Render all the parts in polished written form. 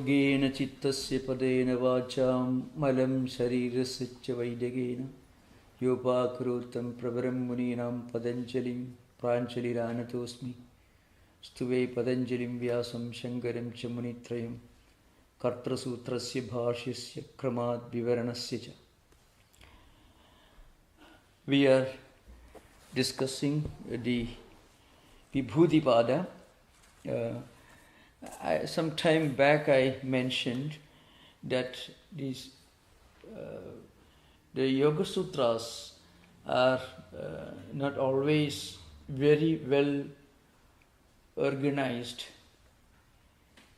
Yogena Chittasya Padena Vacham Malam Sharirasya Vaidagena Yopakrutam Pravaram Muninam Patanjalim Pranchaliranatosmi Stuve Patanjalim Vyasam Shankaram Chamunitrayam Kartra Sutrasya Bhashyasya Kramad Vivaranasya. We are discussing the Vibhudipada. Some time back I mentioned that these the Yoga Sutras are not always very well organized.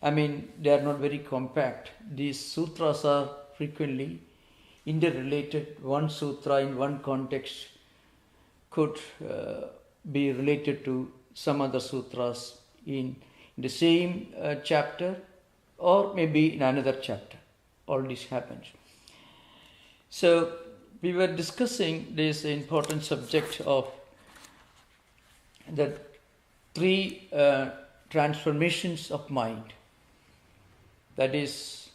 I mean, they are not very compact. These sutras are frequently interrelated. One sutra in one context could be related to some other sutras in the same chapter or maybe in another chapter. All this happens. So we were discussing this important subject of the three transformations of mind. That is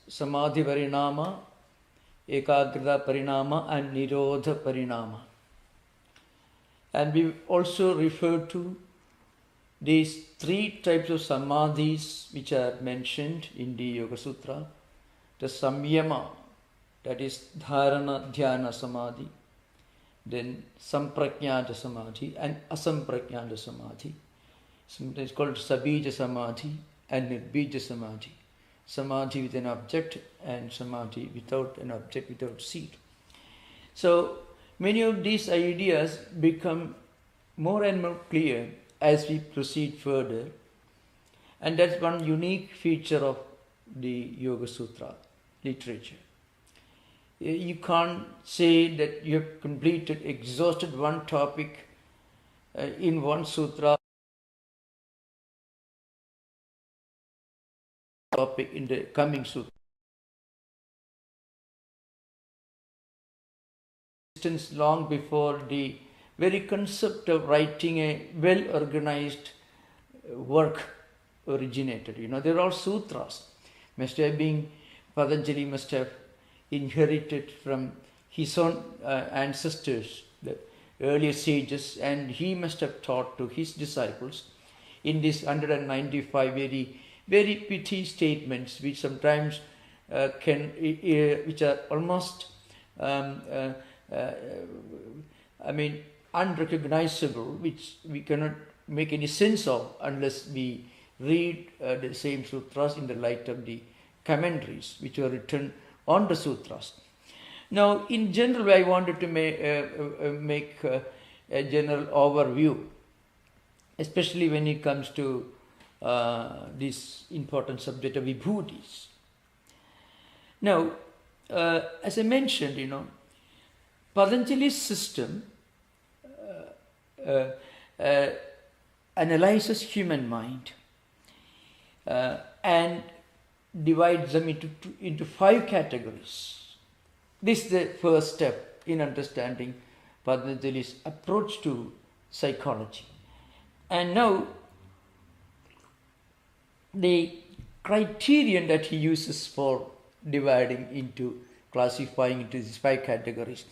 Samadhi Parinama, Ekagrita Parinama and Nirodha Parinama. And we also referred to these three types of samadhis which are mentioned in the Yoga Sutra. The Samyama, that is Dharana Dhyana Samadhi, then Samprajnata Samadhi and Asamprajnata Samadhi. Sometimes called Sabija Samadhi and Nirbija Samadhi. Samadhi with an object and Samadhi without an object, without seed. So many of these ideas become more and more clear as we proceed further, and that's one unique feature of the Yoga Sutra literature. You can't say that you have completed, exhausted one topic in one sutra, topic in the coming sutra. Long before the very concept of writing a well-organized work originated. They're all sutras. Must have been, Patanjali must have inherited from his own ancestors, the earlier sages, and he must have taught to his disciples in these 195 very, very pithy statements, which sometimes which are almost, unrecognizable, which we cannot make any sense of unless we read the same sutras in the light of the commentaries which were written on the sutras. Now, in general, I wanted to make a general overview, especially when it comes to this important subject of vibhutis. Now, as I mentioned, Patanjali's system analyzes human mind and divides them into 5 categories. This is the first step in understanding Patanjali's approach to psychology. And now, the criterion that he uses for classifying into these 5 categories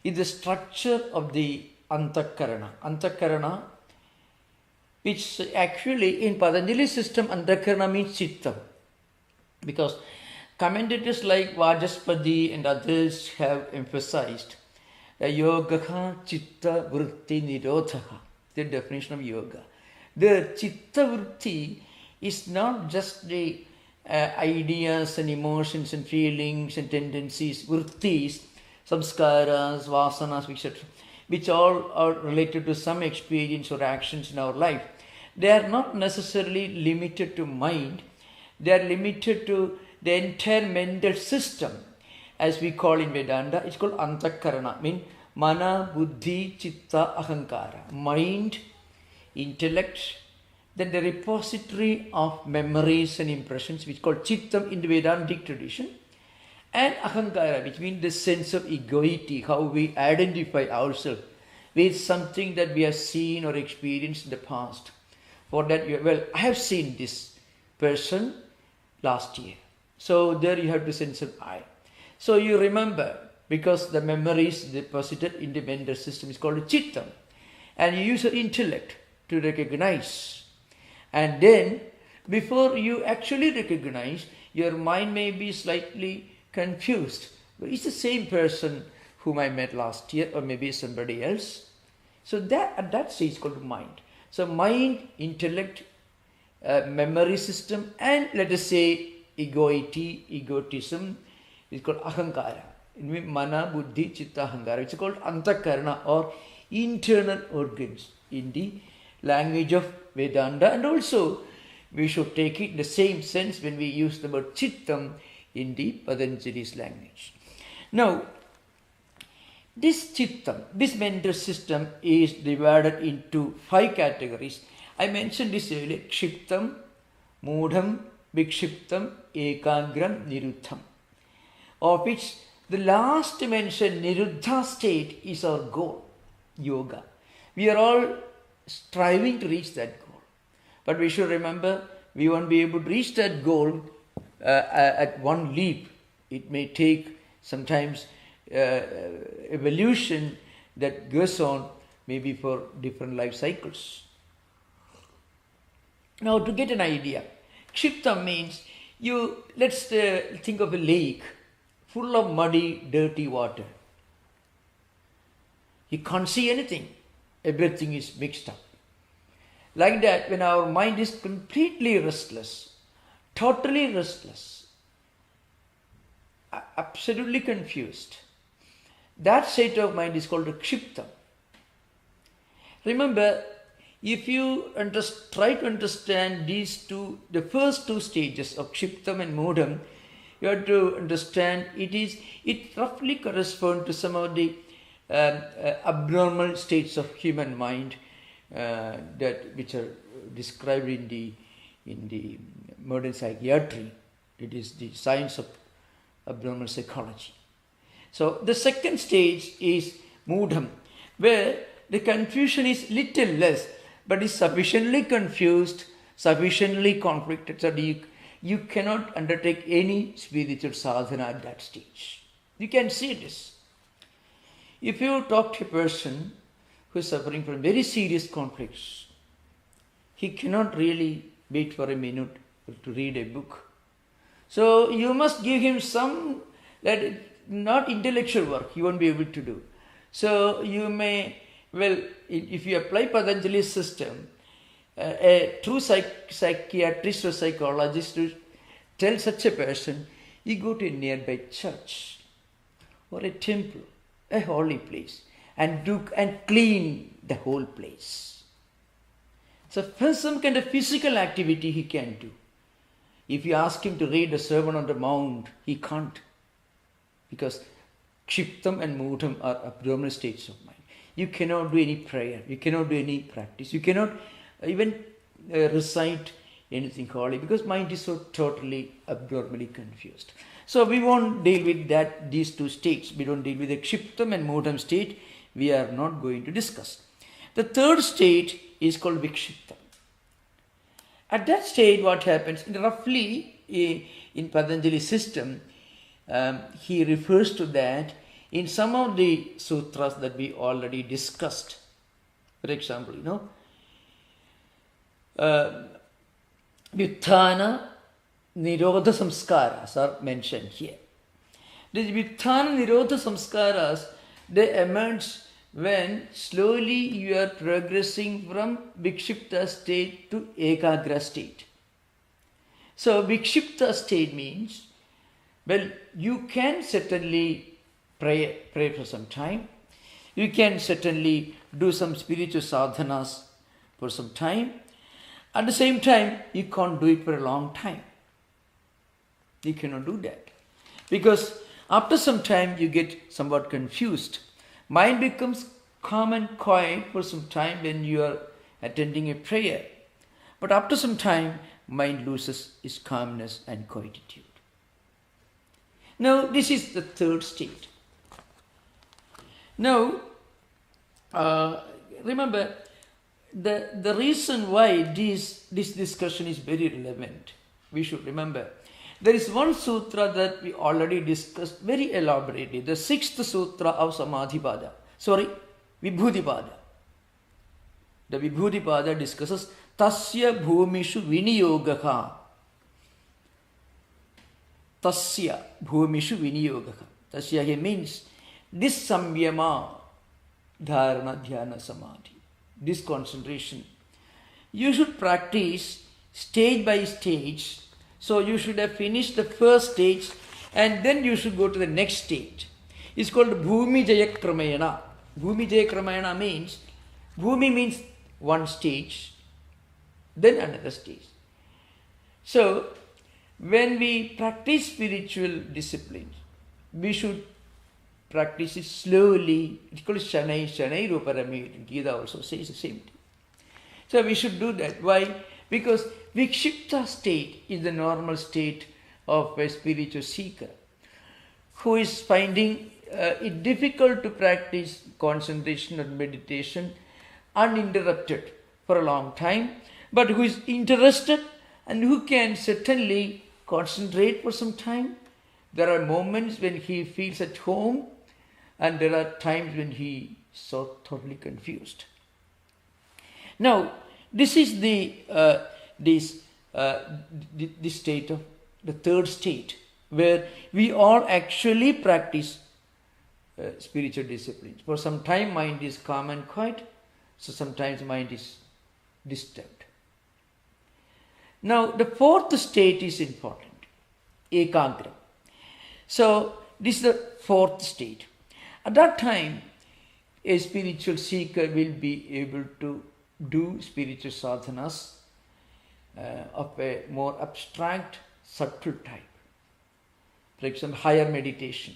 is the structure of the Antakarana. Antakarana, which actually in Patanjali's system, Antakarana means Chitta. Because commentators like Vajaspati and others have emphasized that Yoga Chitta Vritti Nirodha, the definition of yoga. The Chitta Vritti is not just the ideas and emotions and feelings and tendencies, vrittis, samskaras, vasanas, etc., which all are related to some experience or actions in our life. They are not necessarily limited to mind. They are limited to the entire mental system, as we call in Vedanta. It's called Antakarana, means Mana, Buddhi, Chitta, Ahankara. Mind, intellect, then the repository of memories and impressions, which is called Chittam in the Vedantic tradition, and Ahankara, which means the sense of egoity, how we identify ourselves with something that we have seen or experienced in the past. For that, I have seen this person last year. So there you have to send some I. So you remember, because the memory is deposited in the mental system is called Chittam. And you use your intellect to recognize. And then, before you actually recognize, your mind may be slightly confused. But it's the same person whom I met last year, or maybe somebody else. So that at that stage is called mind. So mind, intellect, memory system, and let us say egotism is called ahankara. Mana, buddhi, chitta, ahankara. It's called antakarana, or internal organs in the language of Vedanta. And also we should take it in the same sense when we use the word chittam in the Patanjali's language. Now, this chittam, this mental system is divided into 5 categories. I mentioned this earlier: kshiptam, mudham, bikshiptam, ekangram, niruddham. Of which the last mentioned niruddha state is our goal, yoga. We are all striving to reach that goal. But we should remember, we won't be able to reach that goal at one leap. It may take sometimes evolution that goes on, maybe for different life cycles. Now, to get an idea, kshiptam means let's think of a lake full of muddy, dirty water. You can't see anything. Everything is mixed up. Like that, when our mind is completely restless, totally restless, absolutely confused, that state of mind is called a kshiptam. Remember, if you try to understand the first two stages of kshiptam and mudham, you have to understand it roughly corresponds to some of the abnormal states of human mind which are described in the modern psychiatry. It is the science of abnormal psychology. So the second stage is mudham, where the confusion is little less, but is sufficiently confused, sufficiently conflicted, so you cannot undertake any spiritual sadhana at that stage. You can see this. If you talk to a person who is suffering from very serious conflicts, he cannot really wait for a minute to read a book. So you must give him some, not intellectual work, he won't be able to do. So you may, if you apply Patanjali's system, a true psychiatrist or psychologist to tell such a person, you go to a nearby church or a temple, a holy place, and clean the whole place. So first, some kind of physical activity he can do. If you ask him to read the Sermon on the Mount, he can't, because kshiptam and mudham are abnormal states of mind. You cannot do any prayer, you cannot do any practice, you cannot even recite anything holy, because mind is so totally abnormally confused. So we won't deal with these two states. We don't deal with the kshiptam and mudham state. We are not going to discuss. The third state is called Bikshita. At that state, what happens, roughly in Patanjali's system, he refers to that in some of the sutras that we already discussed. For example, Vyuthana Nirodha Samskaras are mentioned here. These Vyuthana Nirodha Samskaras, they emerge when slowly you are progressing from Bikshipta state to Ekagra state. So Bikshipta state means, you can certainly pray for some time. You can certainly do some spiritual sadhanas for some time. At the same time, you can't do it for a long time. You cannot do that. Because after some time, you get somewhat confused. Mind becomes calm and quiet for some time when you are attending a prayer. But after some time, mind loses its calmness and quietude. Now, this is the third state. Now, remember, the reason why this discussion is very relevant we should remember. There is one sutra that we already discussed very elaborately, the 6th sutra of Samadhipada. Vibhudipada. The Vibhudipada discusses Tasya Bhumishu Viniyogaha. Tasya Bhumishu Viniyogaha. Tasya here means this samyama dharana dhyana samadhi. This concentration. You should practice stage by stage. So you should have finished the first stage and then you should go to the next stage. It's called Bhumi Jaya Kramayana. Bhumi Jaya Kramayana means, Bhumi means one stage, then another stage. So when we practice spiritual disciplines, we should practice it slowly. It's called Shanai, Shanai Ruparami. Gita also says the same thing. So we should do that. Why? Because Bikshita state is the normal state of a spiritual seeker who is finding it difficult to practice concentration or meditation uninterrupted for a long time, but who is interested and who can certainly concentrate for some time. There are moments when he feels at home and there are times when he is so totally confused. Now, this is this state of the third state where we all actually practice spiritual disciplines. For some time mind is calm and quiet, so sometimes mind is disturbed. Now the fourth state is important, ekagra. So this is the fourth state. At that time, a spiritual seeker will be able to do spiritual sadhanas of a more abstract, subtle type. For example, higher meditation,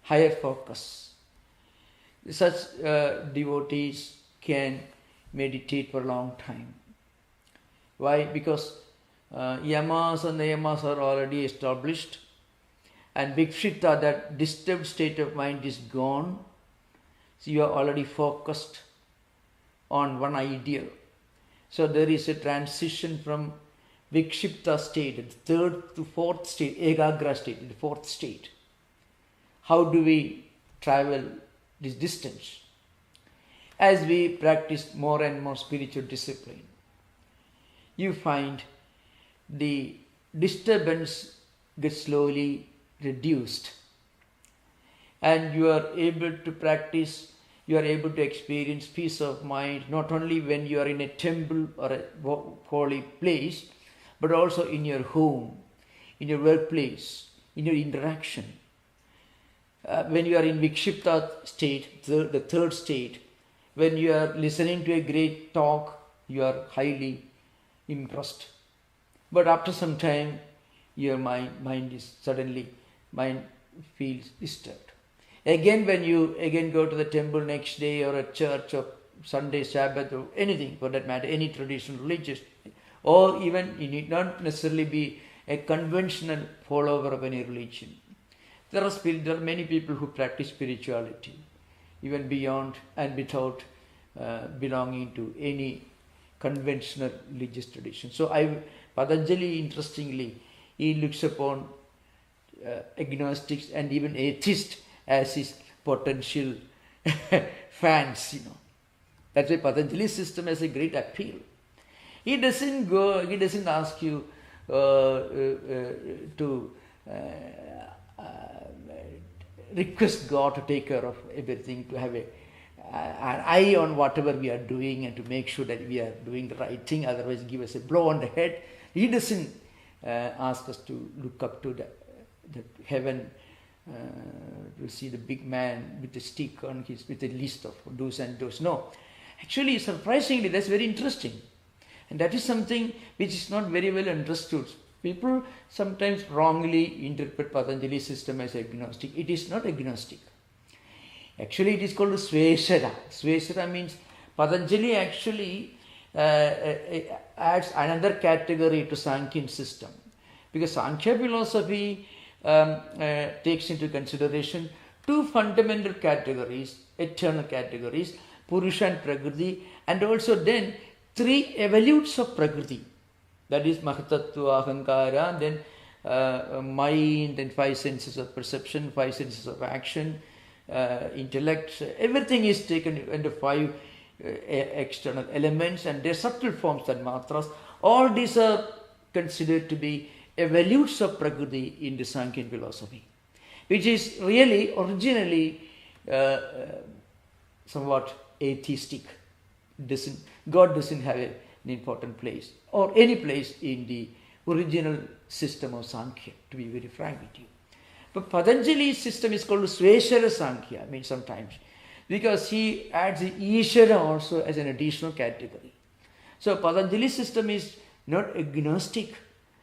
higher focus. Such devotees can meditate for a long time. Why? Because yamas and niyamas are already established, and Bikshita, that disturbed state of mind, is gone. So you are already focused on one ideal. So there is a transition from Vikshipta state, the third to fourth state, Ekagra state, the fourth state. How do we travel this distance? As we practice more and more spiritual discipline, you find the disturbance gets slowly reduced and you are able to practice, you are able to experience peace of mind not only when you are in a temple or a holy place, but also in your home, in your workplace, in your interaction. When you are in Vikshipta state, the third state, when you are listening to a great talk, you are highly impressed. But after some time, your mind feels disturbed. Again, when you go to the temple next day or a church or Sunday, Sabbath or anything for that matter, any traditional religious, or even you need not necessarily be a conventional follower of any religion. There are many people who practice spirituality even beyond and without belonging to any conventional religious tradition. So Patanjali, interestingly, he looks upon agnostics and even atheists as his potential fans, That's why Patanjali's system has a great appeal. He doesn't ask you to request God to take care of everything, to have an eye on whatever we are doing and to make sure that we are doing the right thing, otherwise give us a blow on the head. He doesn't ask us to look up to the heaven, to see the big man with a stick on with a list of do's and don'ts. No. Actually, surprisingly, that's very interesting. And that is something which is not very well understood. People sometimes wrongly interpret Patanjali's system as agnostic. It is not agnostic. Actually, it is called Sveshara. Sveshara means Patanjali actually adds another category to Sankhya system. Because Sankhya philosophy takes into consideration two fundamental categories, eternal categories, Purusha and Prakriti, and also then three evolutes of Prakriti. That is Mahatattva, Ahankara, then mind, and five senses of perception, five senses of action, intellect. Everything is taken into five external elements, and their subtle forms and matras. All these are considered to be evolutes of Prakriti in the Sankhya philosophy, which is really originally somewhat atheistic. God doesn't have an important place or any place in the original system of Sankhya, to be very frank with you. But Patanjali's system is called Sweshara Sankhya, I mean sometimes, because he adds the Ishara also as an additional category. So Patanjali's system is not agnostic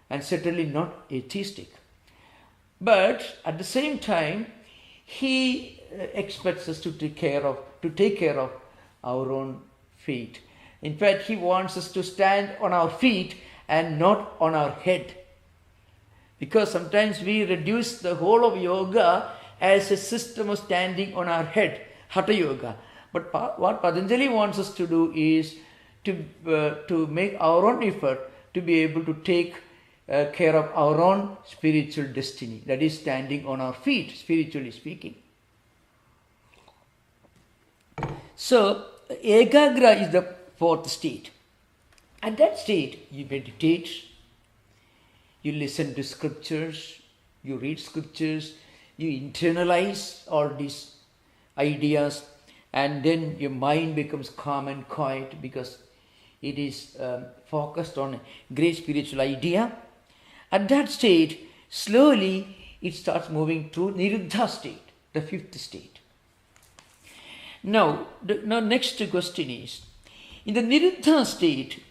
and certainly not atheistic. But at the same time, he expects us to take care of our own feet. In fact, he wants us to stand on our feet and not on our head. Because sometimes we reduce the whole of yoga as a system of standing on our head, Hatha Yoga. But what Patanjali wants us to do is to make our own effort to be able to take care of our own spiritual destiny. That is standing on our feet, spiritually speaking. So, Ekagra is the fourth state. At that state, you meditate, you listen to scriptures, you read scriptures, you internalize all these ideas, and then your mind becomes calm and quiet because it is focused on a great spiritual idea. At that state, slowly it starts moving to Niruddha state, the fifth state. Now, next question is, in the Niruddha state,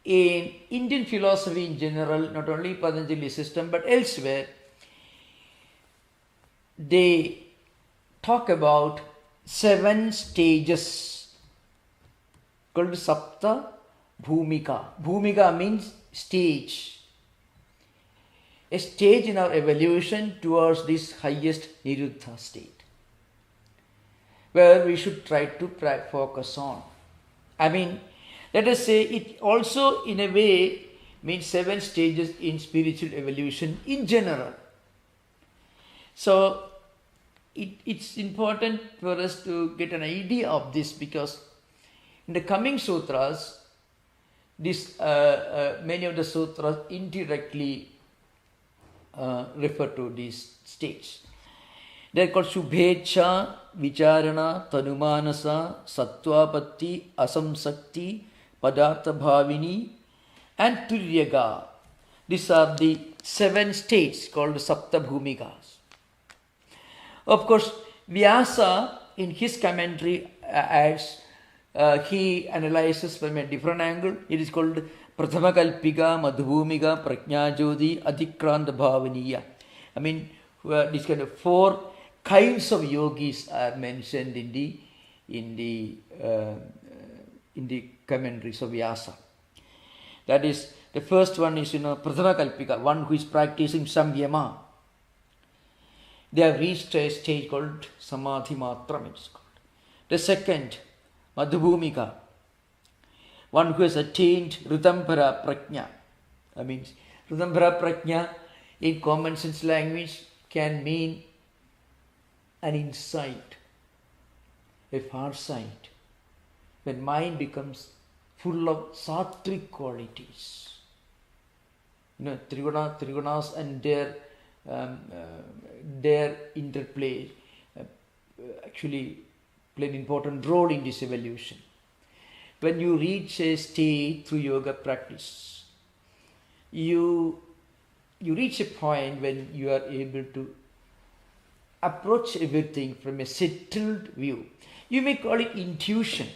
in Indian philosophy in general, not only Patanjali system but elsewhere, they talk about 7 stages called Sapta Bhumika. Bhumika means stage. A stage in our evolution towards this highest Niruddha state, where we should try to focus on. I mean, let us say it also in a way means 7 stages in spiritual evolution in general. So it's important for us to get an idea of this, because in the coming sutras, many of the sutras indirectly refer to these states. They are called Shubhecha, Vicharana, Tanumanasa, Sattvapatti, Asamsakti, Padartha Bhavini, and Turyaga. These are the 7 states called Sapta Bhumikas. Of course, Vyasa in his commentary adds, he analyzes from a different angle. It is called Prathama Kalpika, Madhubhumika, Prajnajodi, Adikranta Bhavaniya. I mean, these kind of 4 kinds of yogis are mentioned in the commentaries of Vyasa. That is, the first one is, Prathama Kalpika, one who is practicing Samyama. They have reached a stage called Samadhi Matram, it is called. The second, Madhubhumika, one who has attained Ritambara Prajna. I mean, Ritambara Prajna in common sense language can mean an insight, a far sight, when mind becomes full of sattvic qualities. Trigunas and their interplay actually play an important role in this evolution. When you reach a state through yoga practice, you reach a point when you are able to approach everything from a settled view. You may call it intuition.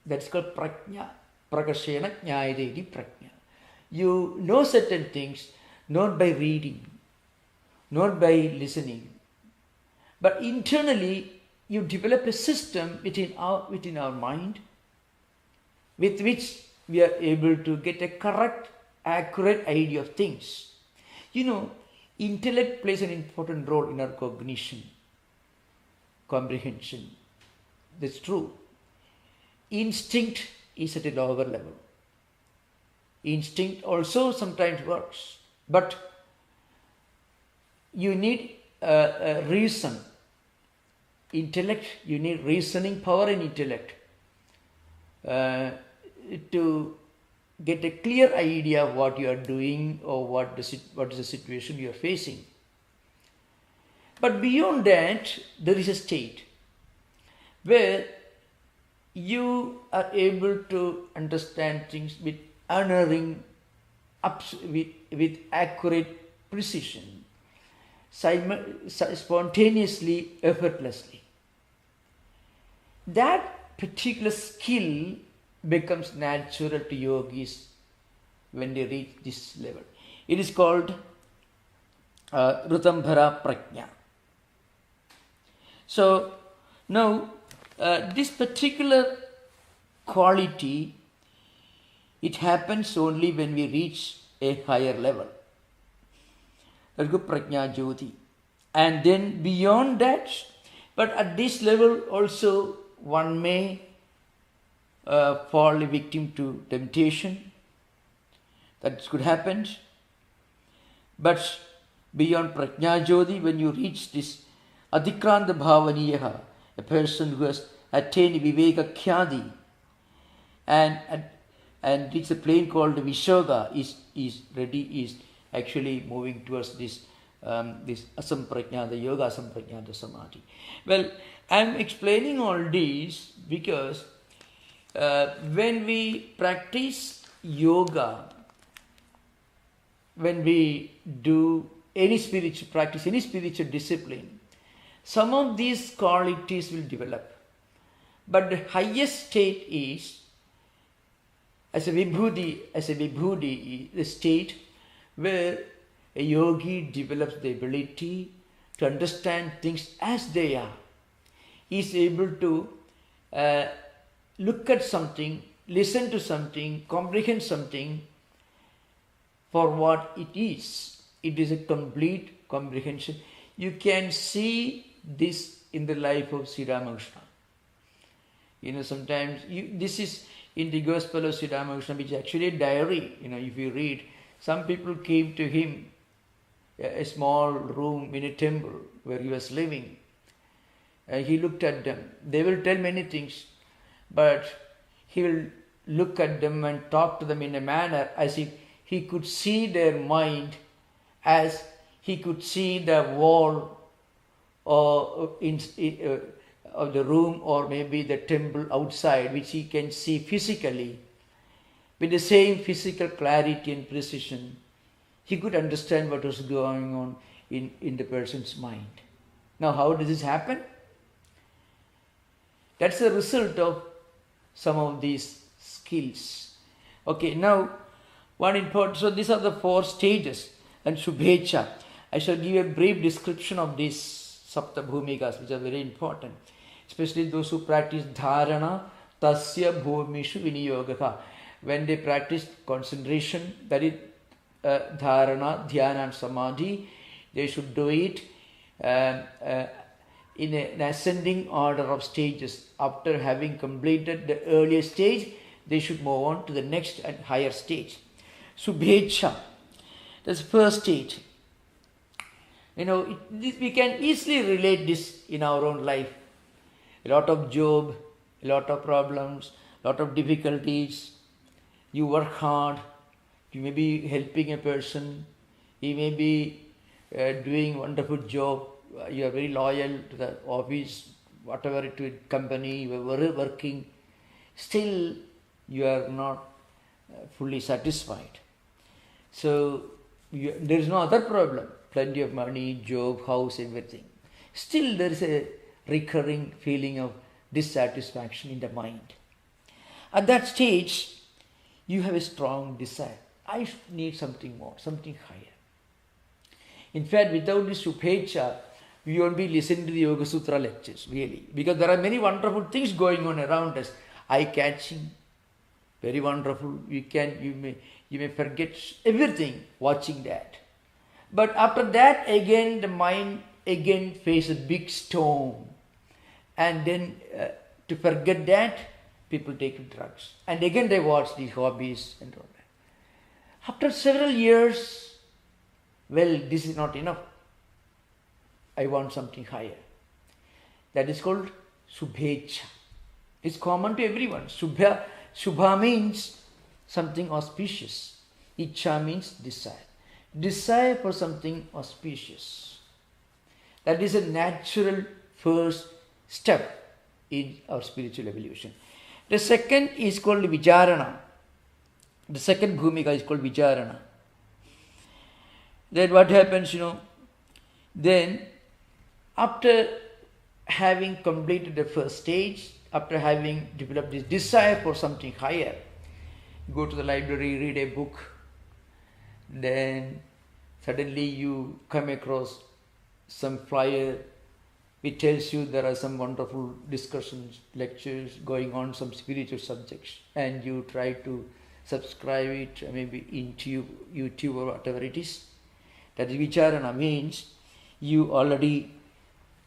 That's called prajna. Prakashena jnayate prajna. You know certain things not by reading, not by listening, but internally you develop a system within our mind with which we are able to get a correct, accurate idea of things. Intellect plays an important role in our cognition, comprehension. That's true. Instinct is at a lower level. Instinct also sometimes works. But you need reason, intellect, you need reasoning power and intellect to get a clear idea of what you are doing or what is the situation you are facing. But beyond that, there is a state where you are able to understand things with unerring, with accurate precision, spontaneously, effortlessly. That particular skill becomes natural to yogis when they reach this level. It is called Ritambhara Prajna. So now this particular quality, it happens only when we reach a higher level. Prajna Jyoti. And then beyond that, but at this level also one may fall a victim to temptation. That could happen. But beyond Prajna Jyoti, when you reach this Adhikranta Bhavaniyaha, a person who has attained Viveka Khyadi and reached a plane called Vishoga, is actually moving towards this asamprajna, the yoga asamprajna, the samadhi. Well, I am explaining all these because when we practice yoga, when we do any spiritual practice, any spiritual discipline, some of these qualities will develop. But the highest state is, as a vibhuti, the state where a yogi develops the ability to understand things as they are. He is able to look at something, listen to something, comprehend something for what it is. It is a complete comprehension. You can see this in the life of Sri Ramakrishna. Sometimes this is in the Gospel of Sri Ramakrishna, which is actually a diary. If you read, some people came to him, a small room in a temple where he was living. He looked at them. They will tell many things, but he will look at them and talk to them in a manner as if he could see their mind, as he could see the wall of the room or maybe the temple outside, which he can see physically. With the same physical clarity and precision, he could understand what was going on in the person's mind. Now, how does this happen? That's the result of some of these skills. Okay, now one important, so these are the 4 stages. And Shubhecha, I shall give a brief description of these Sapta Bhumikas, which are very important, especially those who practice Dharana, Tasya Bhumishu Viniyogaka. When they practice concentration, that is Dharana, Dhyana and Samadhi, they should do it in an ascending order of stages. After having completed the earlier stage, they should move on to the next and higher stage. Subhecha, that's the first stage. We can easily relate this in our own life. A lot of job, a lot of problems, a lot of difficulties. You work hard, you may be helping a person, he may be doing a wonderful job, you are very loyal to the office, whatever to company, you are working, still you are not fully satisfied. So there is no other problem, plenty of money, job, house, everything. Still there is a recurring feeling of dissatisfaction in the mind. At that stage, you have a strong desire. I need something more, something higher. In fact, without this Subhecha, we won't be listening to the Yoga Sutra lectures, really. Because there are many wonderful things going on around us. Eye-catching, very wonderful. You may forget everything watching that. But after that, again, the mind again faces a big storm. And then to forget that, people take drugs. And again they watch these hobbies and all that. After several years, well, this is not enough. I want something higher. That is called Subhecha. It's common to everyone. Shubha means something auspicious. Icha means desire. Desire for something auspicious. That is a natural first step in our spiritual evolution. The second is called Vicharana. The second bhumika is called Vicharana. Then what happens, then after having completed the first stage, after having developed this desire for something higher, go to the library, read a book, then suddenly you come across some flyer which tells you there are some wonderful discussions, lectures going on some spiritual subjects, and you try to subscribe it, maybe into YouTube or whatever it is. That is Vicharana, means you already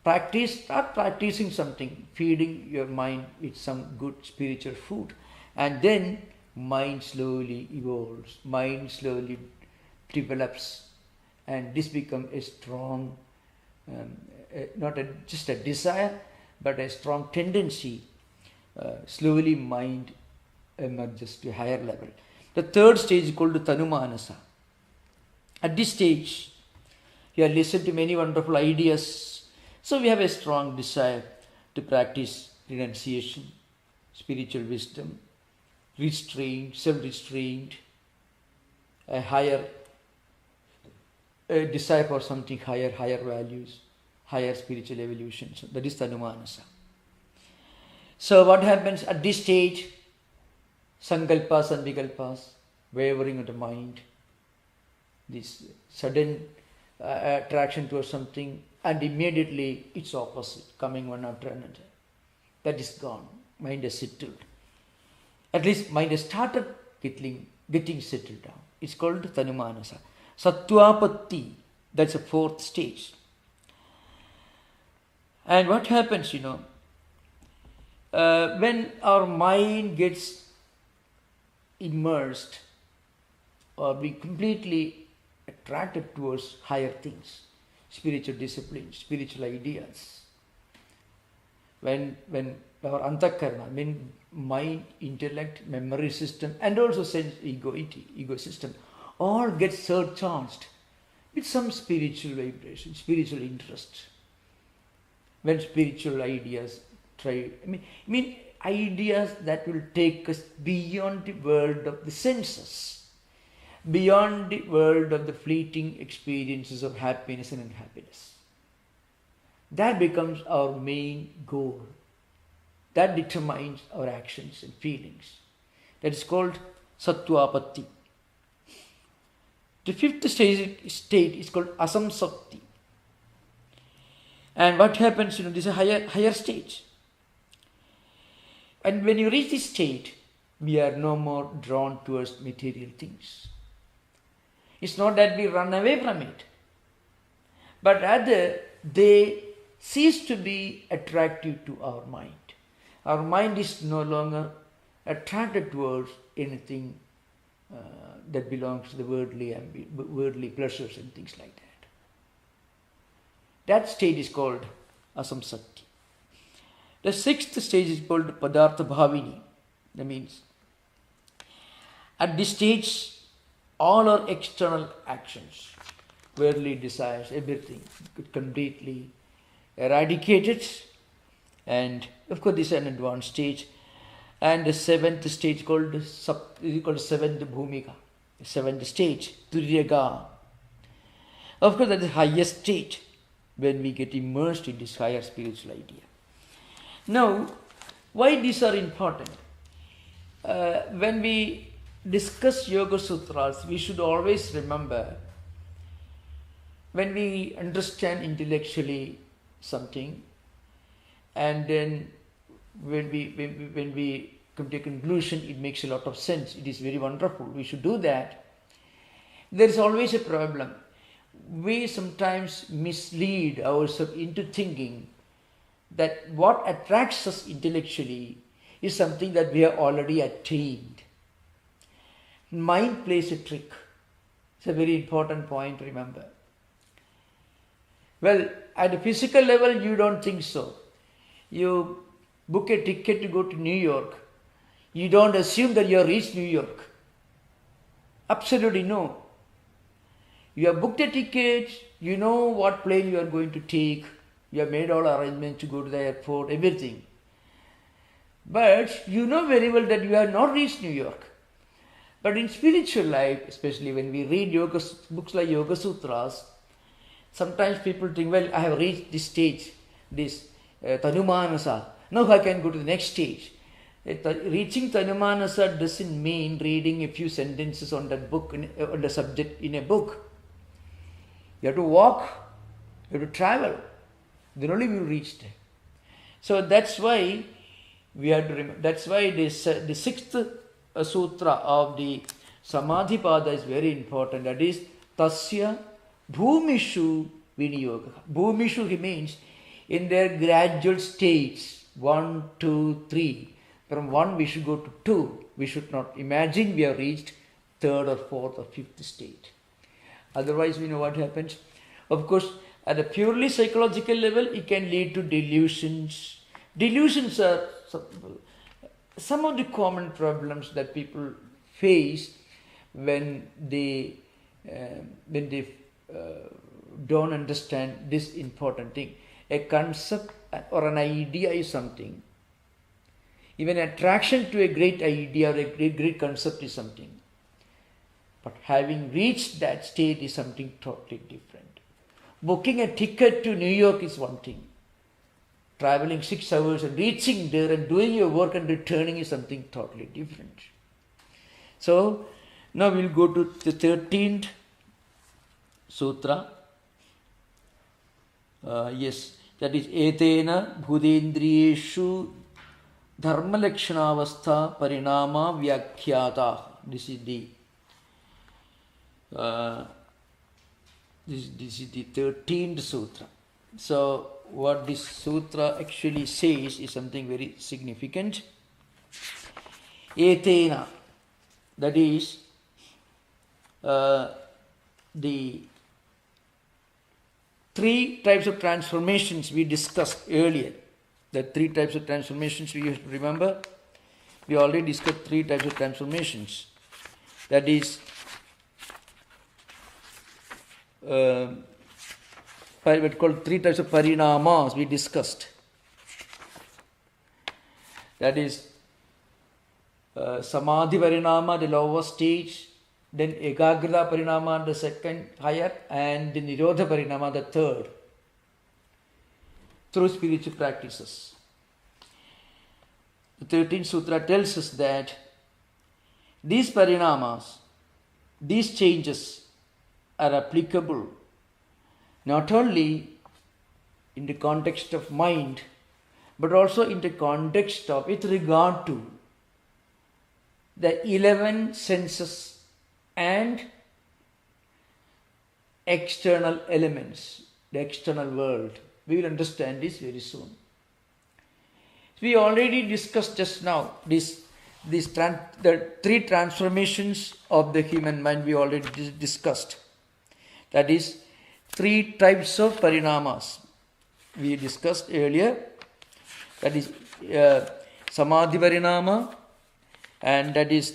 start practicing something, feeding your mind with some good spiritual food, and then mind slowly evolves, mind slowly develops, and this becomes a strong, not just a desire, but a strong tendency. Slowly mind emerges to a higher level. The third stage is called Tanumanasa. At this stage, you have listened to many wonderful ideas, so we have a strong desire to practice renunciation, spiritual wisdom, restraint, self-restraint, a desire for something higher values, higher spiritual evolution. So that is Tanumanasa. So what happens at this stage? Sankalpas and Vikalpas, wavering of the mind, this sudden attraction towards something, and immediately its opposite, coming one after another. That is gone. Mind has settled. At least mind has started getting settled down. It's called Tanumanasa. Sattvapatti, that's a fourth stage. And what happens, when our mind gets immersed or be completely attracted towards higher things, spiritual disciplines, spiritual ideas, when our antakarana, mind, intellect, memory system, and also sense ego system, all get surcharged with some spiritual vibration, spiritual interest. When spiritual ideas ideas that will take us beyond the world of the senses, beyond the world of the fleeting experiences of happiness and unhappiness. That becomes our main goal. That determines our actions and feelings. That is called Sattvapatti. The fifth state is called Asamsakti. And what happens, this is a higher stage. And when you reach this state, we are no more drawn towards material things. It's not that we run away from it, but rather they cease to be attractive to our mind. Our mind is no longer attracted towards anything that belongs to the worldly pleasures and things like that. That stage is called Asamsakti. The sixth stage is called Padartha Bhavini. That means at this stage, all our external actions, worldly desires, everything could completely eradicated. And of course, this is an advanced stage. And the seventh stage is called seventh bhumika, the seventh stage, Turyaga. Of course, that is the highest stage when we get immersed in this higher spiritual idea. Now, why these are important? When we discuss Yoga Sutras, we should always remember, when we understand intellectually something, and then when we come to a conclusion, it makes a lot of sense. It is very wonderful. We should do that. There is always a problem. We sometimes mislead ourselves into thinking that what attracts us intellectually is something that we have already attained. Mind plays a trick. It's a very important point, remember. Well, at a physical level, you don't think so. You book a ticket to go to New York. You don't assume that you have reached New York. Absolutely no. You have booked a ticket, you know what plane you are going to take, you have made all arrangements to go to the airport, everything. But you know very well that you have not reached New York. But in spiritual life, especially when we read yoga, books like Yoga Sutras, sometimes people think, well, I have reached this stage, this Tanumanasa. Now I can go to the next stage. Reaching Tanumanasa doesn't mean reading a few sentences on that book, on the subject in a book. You have to walk, you have to travel. Then only we will reach there. So that's why we have to remember. That's why this the sixth sutra of the Samadhipada is very important. That is Tasya Bhumishu Viniyoga. Bhumishu means in their gradual states. 1, 2, 3. From 1 we should go to 2. We should not imagine we have reached 3rd or 4th or 5th state. Otherwise we know what happens. Of course, at a purely psychological level, it can lead to delusions. Delusions are some of the common problems that people face when they don't understand this important thing. A concept or an idea is something. Even attraction to a great idea or a great concept is something. But having reached that state is something totally different. Booking a ticket to New York is one thing. Traveling 6 hours and reaching there and doing your work and returning is something totally different. So, now we'll go to the 13th sutra. Yes, that is Etena Bhudendriyeshu Dharmalakshanavastha Parinama Vyakhyata. This is the this is the 13th sutra. So what this sutra actually says is something very significant. Etena, that is the 3 types of transformations we discussed earlier. The 3 types of transformations we have to remember. We already discussed 3 types of transformations. That is what called 3 types of parinamas we discussed. That is Samadhi parinama, the lower stage, then Ekagrita parinama, the second higher, and the Nirodha parinama, the third, through spiritual practices. The 13th sutra tells us that these parinamas, these changes are applicable not only in the context of mind, but also in the context of, with regard to the 11 senses and external elements, the external world. We will understand this very soon. We already discussed just now the 3 transformations of the human mind we already discussed. That is 3 types of parinamas we discussed earlier. That is Samadhi parinama, and that is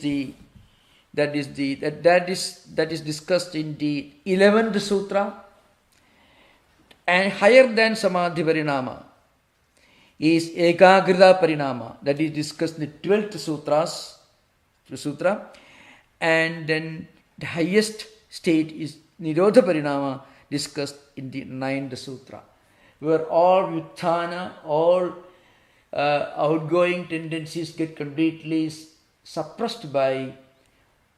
discussed in the 11th sutra. And higher than Samadhi parinama is Ekagrita parinama, that is discussed in the 12th sutra. And then the highest state is Nirodha parinama, discussed in the 9th sutra, where all Uthana, all outgoing tendencies get completely suppressed by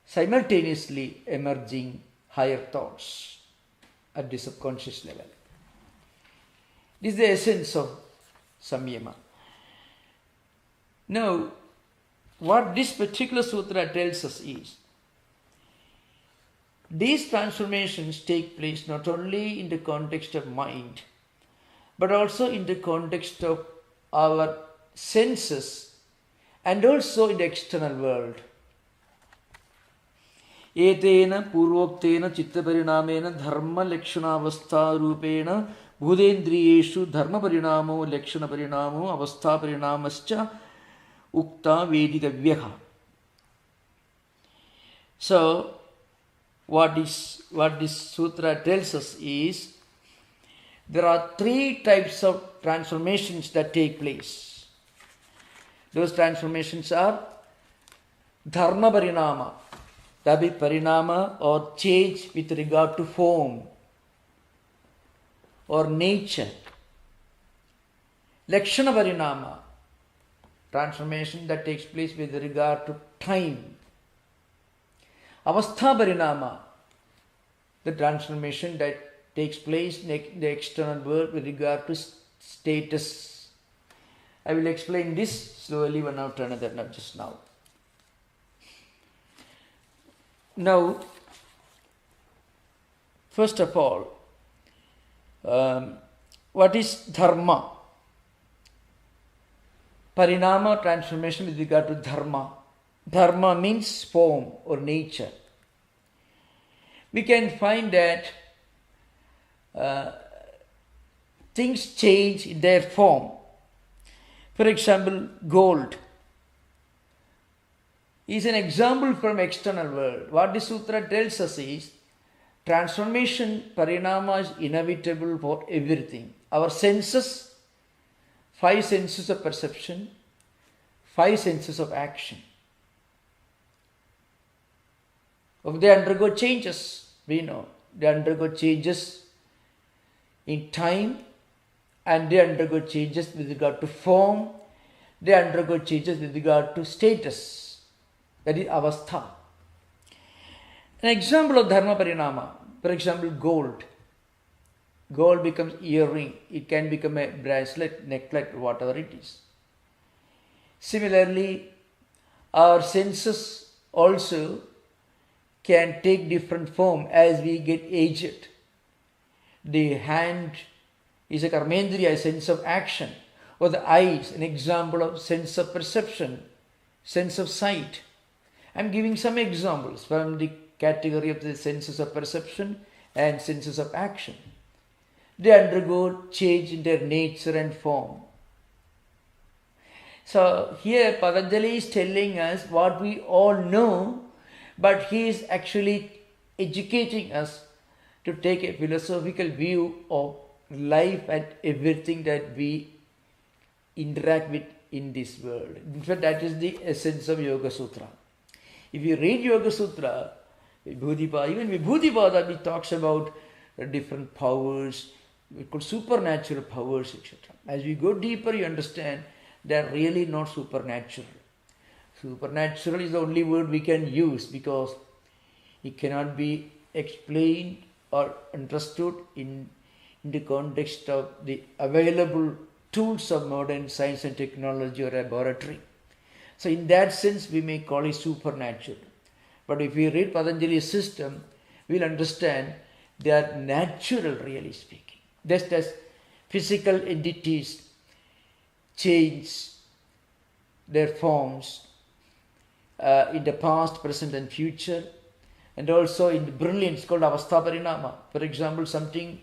simultaneously emerging higher thoughts at the subconscious level. This is the essence of samyama. Now, what this particular sutra tells us is, these transformations take place not only in the context of mind, but also in the context of our senses and also in the external world. Etena purvoktena chitta parinamena dharma lakshanavastha rupena bhudendriyeshu dharma parinamo lakshana parinamo avastha parinamascha ukta veditavyaha. So what this sutra tells us is there are three types of transformations that take place. Those transformations are dharma parinama, that is parinama or change with regard to form or nature. Lakshana parinama, transformation that takes place with regard to time. Avastha parinama, the transformation that takes place in the external world with regard to status. I will explain this slowly one after another, not just now. Now, first of all, what is dharma? Parinama, transformation with regard to dharma. Dharma means form or nature. We can find that things change in their form. For example, gold is an example from external world. What the sutra tells us is transformation, parinama is inevitable for everything. Our senses, 5 senses of perception, 5 senses of action. They undergo changes, we know. They undergo changes in time and they undergo changes with regard to form. They undergo changes with regard to status. That is avastha. An example of dharma parinama, for example, gold. Gold becomes earring. It can become a bracelet, necklet, whatever it is. Similarly, our senses also can take different form as we get aged. The hand is a karmendriya, a sense of action, or the eyes, an example of sense of perception, sense of sight. I am giving some examples from the category of the senses of perception and senses of action. They undergo change in their nature and form. So here Patanjali is telling us what we all know, but he is actually educating us to take a philosophical view of life and everything that we interact with in this world. In fact, that is the essence of Yoga Sutra. If you read Yoga Sutra, even Vibhudipada, it talks about different powers, we call supernatural powers, etc. As we go deeper, you understand they are really not supernatural. Supernatural is the only word we can use because it cannot be explained or understood in the context of the available tools of modern science and technology or laboratory. So in that sense, we may call it supernatural. But if we read Patanjali's system, we'll understand they are natural, really speaking. Just as physical entities change their forms in the past, present and future, and also in the brilliance called avastha parinama. For example, something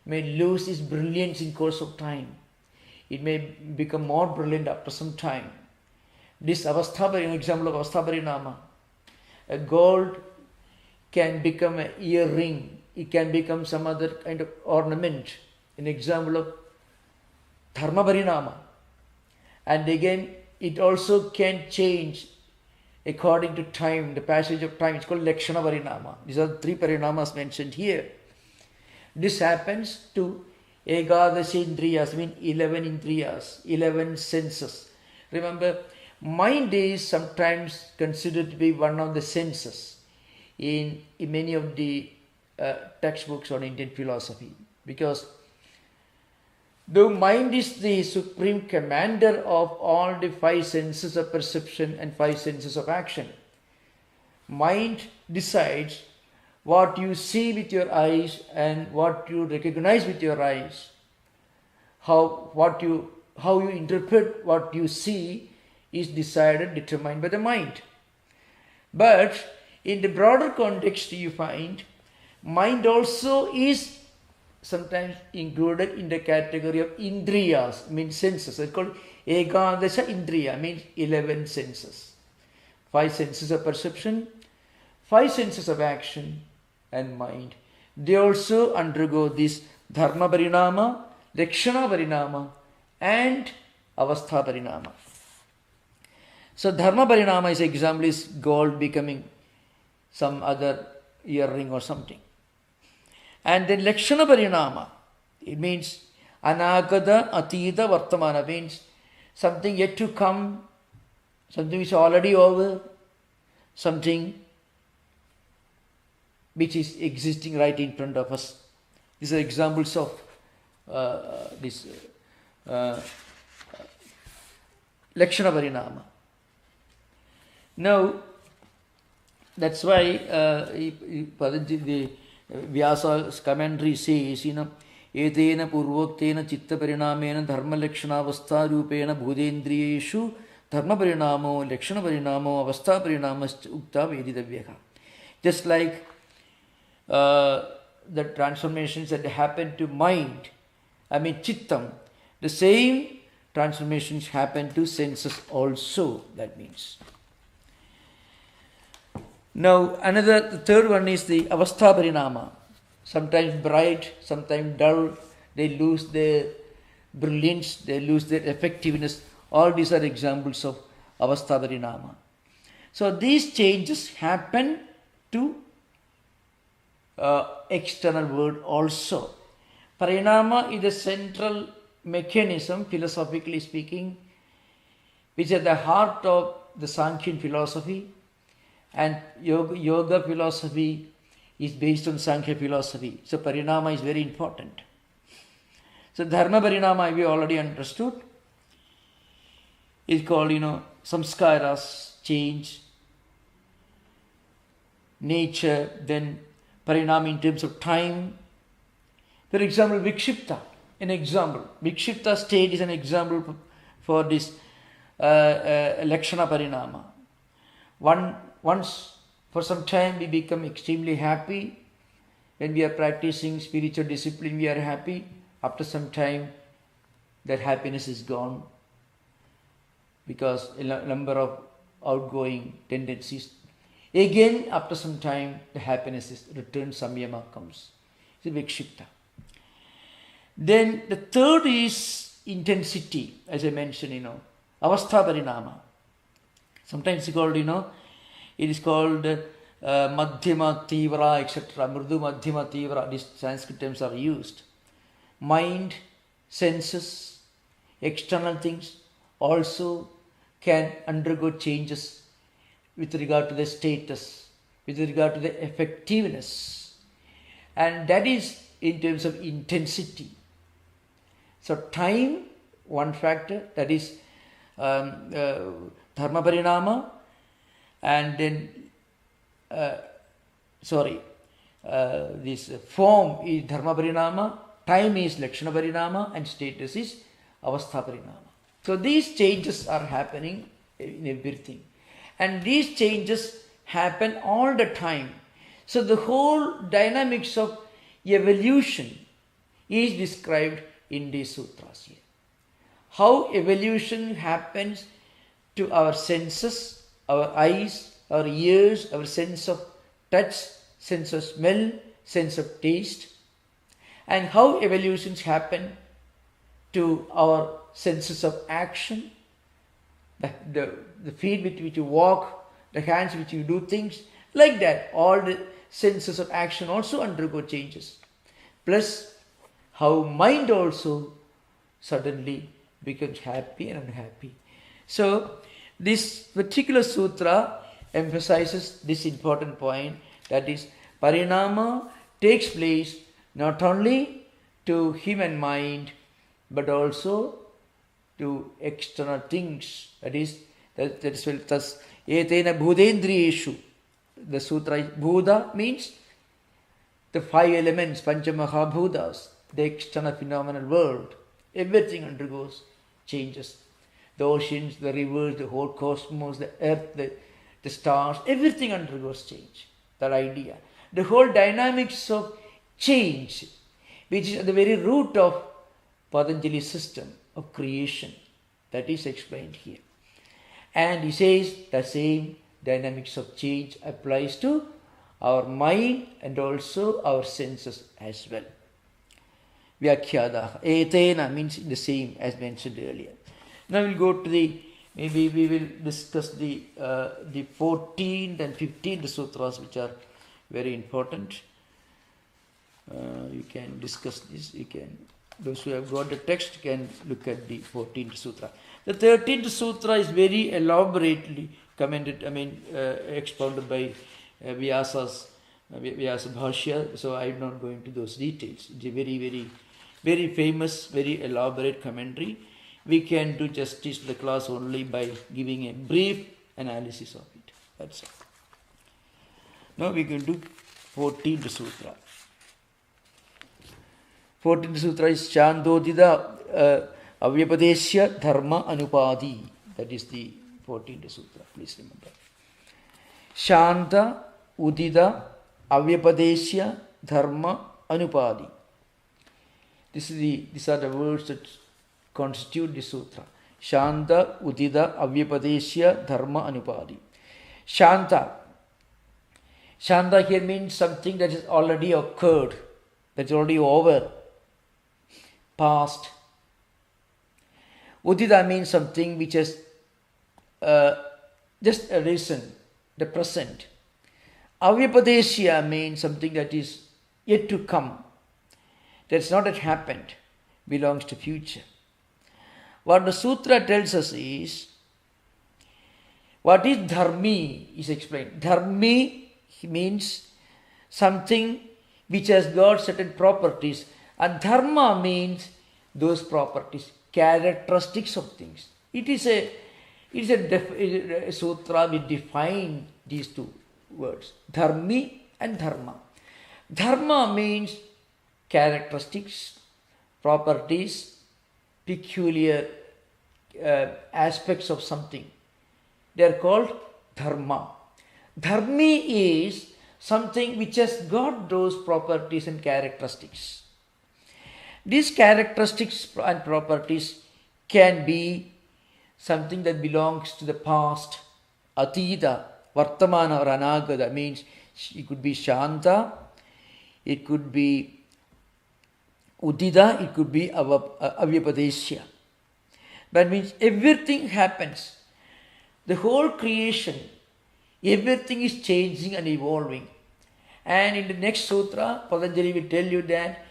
may lose its brilliance in course of time. It may become more brilliant after some time. This avastha parinama, example of avastha parinama. A gold can become an earring. It can become some other kind of ornament. An example of dharma parinama. And again, it also can change according to time, the passage of time. It's called lakshana parinama. These are the 3 parinamas mentioned here. This happens to ekadashi indriyas, I mean 11 indriyas, 11 senses. Remember, mind is sometimes considered to be one of the senses in many of the textbooks on Indian philosophy, because the mind is the supreme commander of all the 5 senses of perception and 5 senses of action. Mind decides what you see with your eyes and what you recognize with your eyes. How you interpret what you see is decided, determined by the mind. But in the broader context you find mind also is sometimes included in the category of indriyas, means senses. It's called ekadasha indriya, means 11 senses. 5 senses of perception, 5 senses of action and mind. They also undergo this dharma parinama, lakshana parinama and avastha parinama. So dharma parinama is example is gold becoming some other earring or something. And then lakshana parinama, it means anagata atita vartamana, means something yet to come, something which is already over, something which is existing right in front of us. These are examples of this lakshana parinama. Now, that's why Patanjali, Vyasa's commentary says, etena purvoktena chitta parinamena dharma lakshana avastha rupena bhudendriyeshu dharma parinamo lakshana parinamo avastha parinamascha ukta veditavyaha. Just like the transformations that happen to mind, chittam, the same transformations happen to senses also, that means. Now, the third one is the avastha parinama. Sometimes bright, sometimes dull, they lose their brilliance, they lose their effectiveness. All these are examples of avastha parinama. So these changes happen to external world also. Parinama is the central mechanism, philosophically speaking, which is at the heart of the Sankhyan philosophy. And yoga philosophy is based on Sankhya philosophy. So parinama is very important. So dharma parinama we already understood. It's called, samskaras, change, nature, then parinama in terms of time. For example, Bikshita, an example. Bikshita state is an example for this lakshana parinama. Once for some time we become extremely happy. When we are practicing spiritual discipline, we are happy. After some time, that happiness is gone because a number of outgoing tendencies. Again, after some time, the happiness is returned, samyama comes. It's a Bikshita. Then the third is intensity, as I mentioned, avastha parinama. Sometimes it's called, it is called madhyama tivra, etc. Mrudu madhyama tivra, these Sanskrit terms are used. Mind, senses, external things also can undergo changes with regard to the status, with regard to the effectiveness. And that is in terms of intensity. So time, one factor, that is dharma parinama, and then this form is dharma parinama, time is lakshana parinama, and status is avastha parinama. So these changes are happening in everything, and these changes happen all the time. So the whole dynamics of evolution is described in these sutras here. How evolution happens to our senses, our eyes, our ears, our sense of touch, sense of smell, sense of taste, and how evolutions happen to our senses of action, the feet with which you walk, the hands with which you do things, like that. All the senses of action also undergo changes. Plus, how mind also suddenly becomes happy and unhappy. So, this particular sutra emphasizes this important point, that is, parinama takes place not only to human mind but also to external things. That is thus etena bhudendriyeshu. The sutra Bhuda means the 5 elements, Panchamahabhutas, the external phenomenal world. Everything undergoes changes. The oceans, the rivers, the whole cosmos, the earth, the the stars, everything undergoes change. That idea. The whole dynamics of change, which is at the very root of Patanjali's system of creation, that is explained here. And he says the same dynamics of change applies to our mind and also our senses as well. Vyakhyadaha. Etena means the same as mentioned earlier. Now we'll go to maybe we will discuss the 14th and 15th sutras, which are very important. You can discuss this. Those who have got the text can look at the 14th sutra. The 13th sutra is very elaborately expounded by Vyasa Bhashya, so I'm not going to those details. It's a very, very, very famous, very elaborate commentary. We can do justice to the class only by giving a brief analysis of it. That's all. Now we can do 14th sutra. 14th sutra is Chandodida Avyapadesya Dharma Anupadi. That is the 14th sutra. Please remember. Shanta Udida Avyapadesya Dharma Anupadi. These are the words that constitute the sutra. Shanta Udida Avyapadesya Dharma Anupadi. Shanta. Shanta here means something that has already occurred, that's already over, past. Udida means something which has just arisen, the present. Avyapadesya means something that is yet to come, that's not yet happened, belongs to future. What the sutra tells us is, what is dharmi is explained. Dharmi means something which has got certain properties, and dharma means those properties, characteristics of things. It is a sutra which defines these two words, dharmi and dharma. Dharma means characteristics, properties, peculiar aspects of something. They are called dharma. Dharmi is something which has got those properties and characteristics. These characteristics and properties can be something that belongs to the past, atida, vartamana or anagata, means it could be shanta, it could be udida, it could be avyapadesya. That means everything happens. The whole creation, everything is changing and evolving. And in the next sutra, Patanjali will tell you that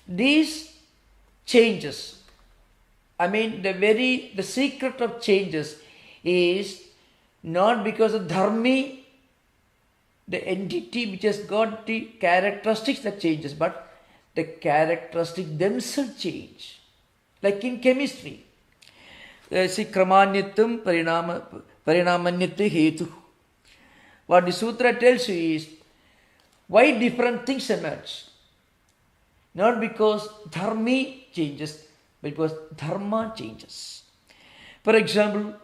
these changes, the secret of changes is not because of dharmi, the entity which has got the characteristics that changes, but the characteristics themselves change. Like in chemistry, kramanyatvam parinamanyatva hetu. What the sutra tells you is why different things emerge. Not because dharmi changes, but because dharma changes. For example,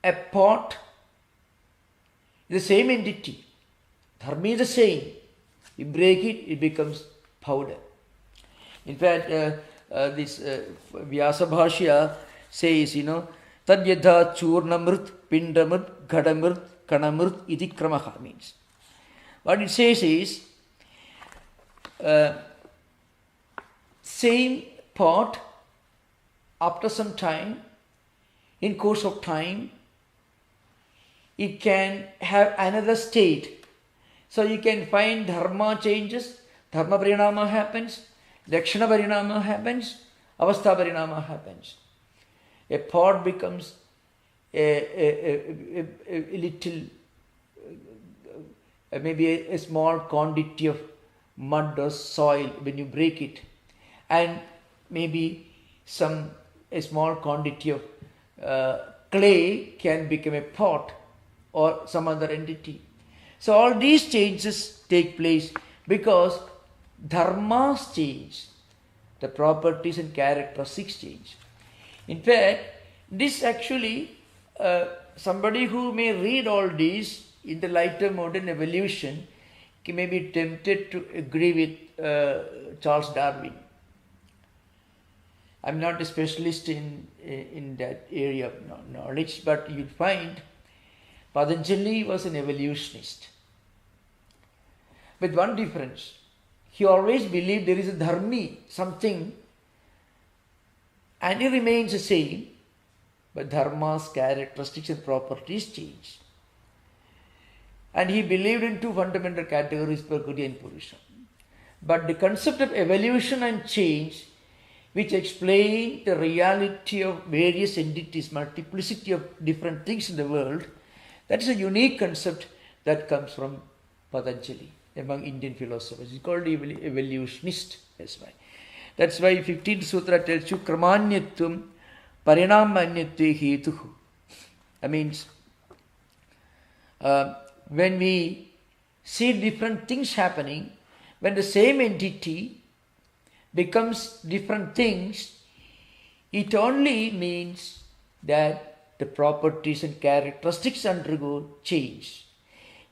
a pot is the same entity. Dharma is the same. You break it, it becomes powder. In fact, this Vyasa Bhashya says, Tadyadha Churnamrit, Pindamrit, Ghadamrit, Kanamrit, iti kramaha means. What it says is, same pot, after some time, in course of time, it can have another state. So you can find dharma changes, dharma parinama happens, lakshana parinama happens, avastha parinama happens. A pot becomes a little, maybe a small quantity of mud or soil when you break it, and maybe a small quantity of clay can become a pot or some other entity. So all these changes take place because dharmas change, the properties and characteristics change. In fact, this actually somebody who may read all these in the light of modern evolution may be tempted to agree with Charles Darwin. I'm not a specialist in that area of knowledge, but you'll find Patanjali was an evolutionist. With one difference, he always believed there is a dharmi, something, and it remains the same, but dharma's characteristics and properties change. And he believed in two fundamental categories, Prakriti and Purusha. But the concept of evolution and change, which explain the reality of various entities, multiplicity of different things in the world, that is a unique concept that comes from Patanjali among Indian philosophers. It's called evolutionist. That's why 15th Sutra tells you Kramanyatvam Parinamanyatve Hetuhu. That means when we see different things happening, when the same entity becomes different things, it only means that the properties and characteristics undergo change.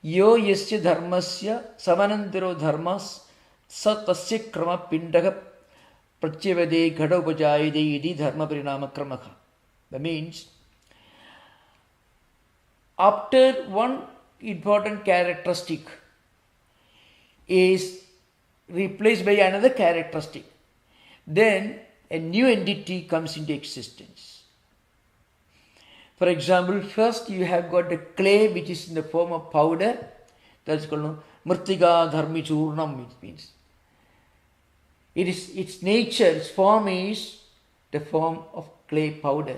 Yo yasya dharmasya samanantaro dharmas sa tasya krama pindaga pratyavade ghadopajayade iti dharma parinama kramaha. That means after one important characteristic is replaced by another characteristic, then a new entity comes into existence. For example, first you have got the clay which is in the form of powder, that's called murtiga dharmi churnam, which means its nature, its form is the form of clay powder,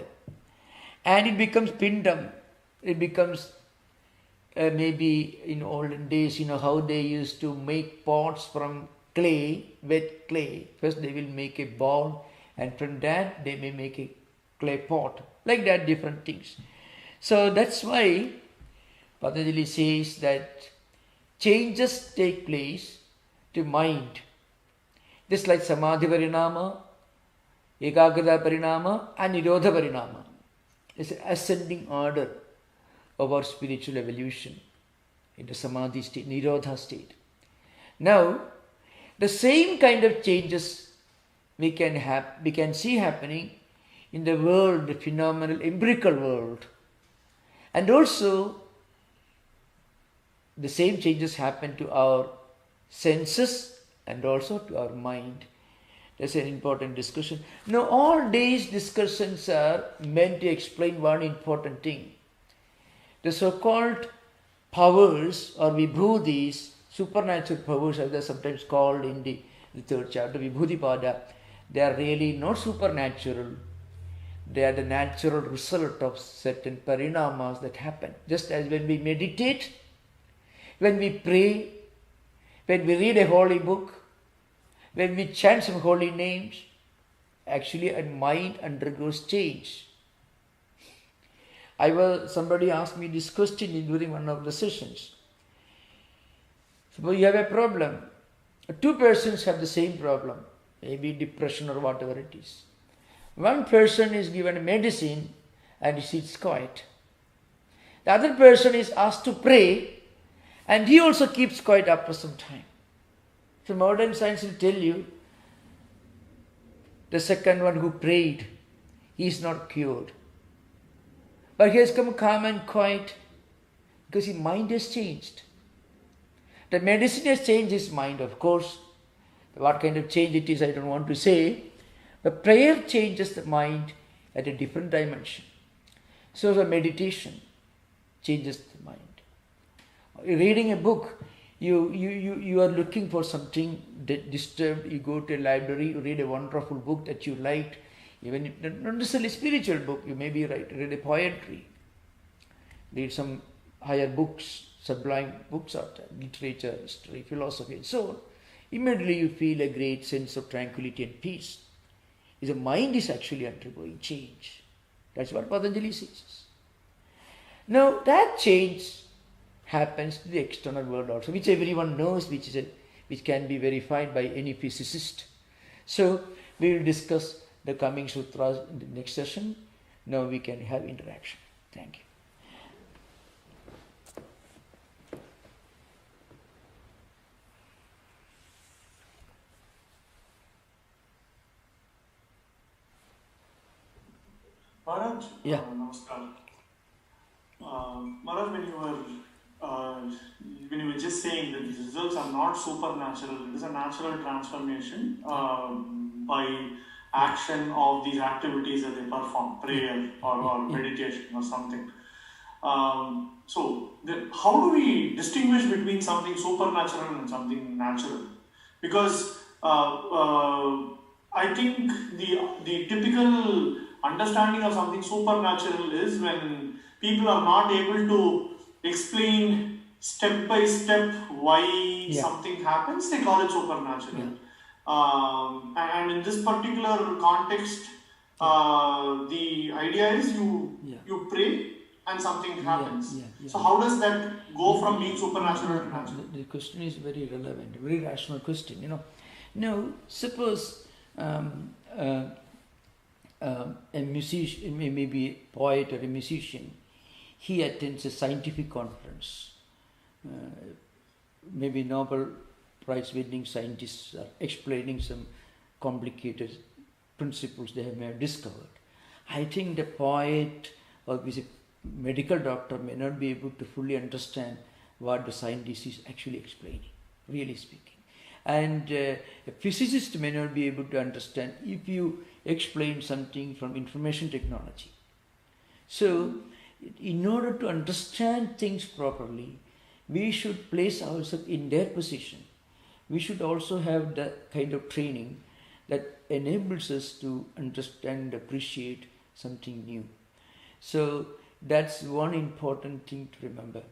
and it becomes pindam, it becomes maybe in olden days, you know how they used to make pots from clay, wet clay. First they will make a ball, and from that they may make a clay pot. Like that, different things. So that's why Patanjali says that changes take place to mind. Just like Samadhi Parinama, Ekagrata Parinama and Nirodha Parinama. It's an ascending order of our spiritual evolution in the Samadhi state, Nirodha state. Now, the same kind of changes we can see happening in the world, the phenomenal empirical world. And also, the same changes happen to our senses and also to our mind. That's an important discussion. Now, all these discussions are meant to explain one important thing. The so-called powers or vibhudis, supernatural powers as they are sometimes called in the third chapter, Vibhudipada, they are really not supernatural. They are the natural result of certain parinamas that happen. Just as when we meditate, when we pray, when we read a holy book, when we chant some holy names, actually our mind undergoes change. Somebody asked me this question during one of the sessions. Suppose you have a problem. Two persons have the same problem, maybe depression or whatever it is. One person is given a medicine and he sits quiet. The other person is asked to pray and he also keeps quiet after some time. So modern science will tell you the second one who prayed, he is not cured. But he has come calm and quiet because his mind has changed. The medicine has changed his mind, of course. What kind of change it is, I don't want to say. But prayer changes the mind at a different dimension. So the meditation changes the mind. Reading a book, you are looking for something that disturbed. You go to a library, you read a wonderful book that you liked. Even not necessarily spiritual book, you may be read a poetry, read some higher books, sublime books out there, literature, history, philosophy, and so on. Immediately you feel a great sense of tranquility and peace. The mind is actually undergoing change. That's what Patanjali says. Now that change happens to the external world also, which everyone knows, which can be verified by any physicist. So we will discuss the coming sutras in the next session. Now we can have interaction. Thank you. Maharaj, Yeah. Namaskar. Maharaj, when you were just saying that the results are not supernatural, it is a natural transformation by action of these activities that they perform, prayer or meditation or something. How do we distinguish between something supernatural and something natural? Because I think the typical understanding of something supernatural is when people are not able to explain step by step why something happens, they call it supernatural. And in this particular context, the idea is you pray and something happens. So how does that go from being supernatural to natural? The question is very relevant, very rational question. Now, suppose a musician, maybe a poet or a musician, he attends a scientific conference. Maybe Nobel Prize winning scientists are explaining some complicated principles they have discovered. I think the poet or a medical doctor may not be able to fully understand what the scientist is actually explaining, really speaking. And a physicist may not be able to understand if you explain something from information technology. So, in order to understand things properly, we should place ourselves in their position. We should also have the kind of training that enables us to understand, appreciate something new. So, that's one important thing to remember.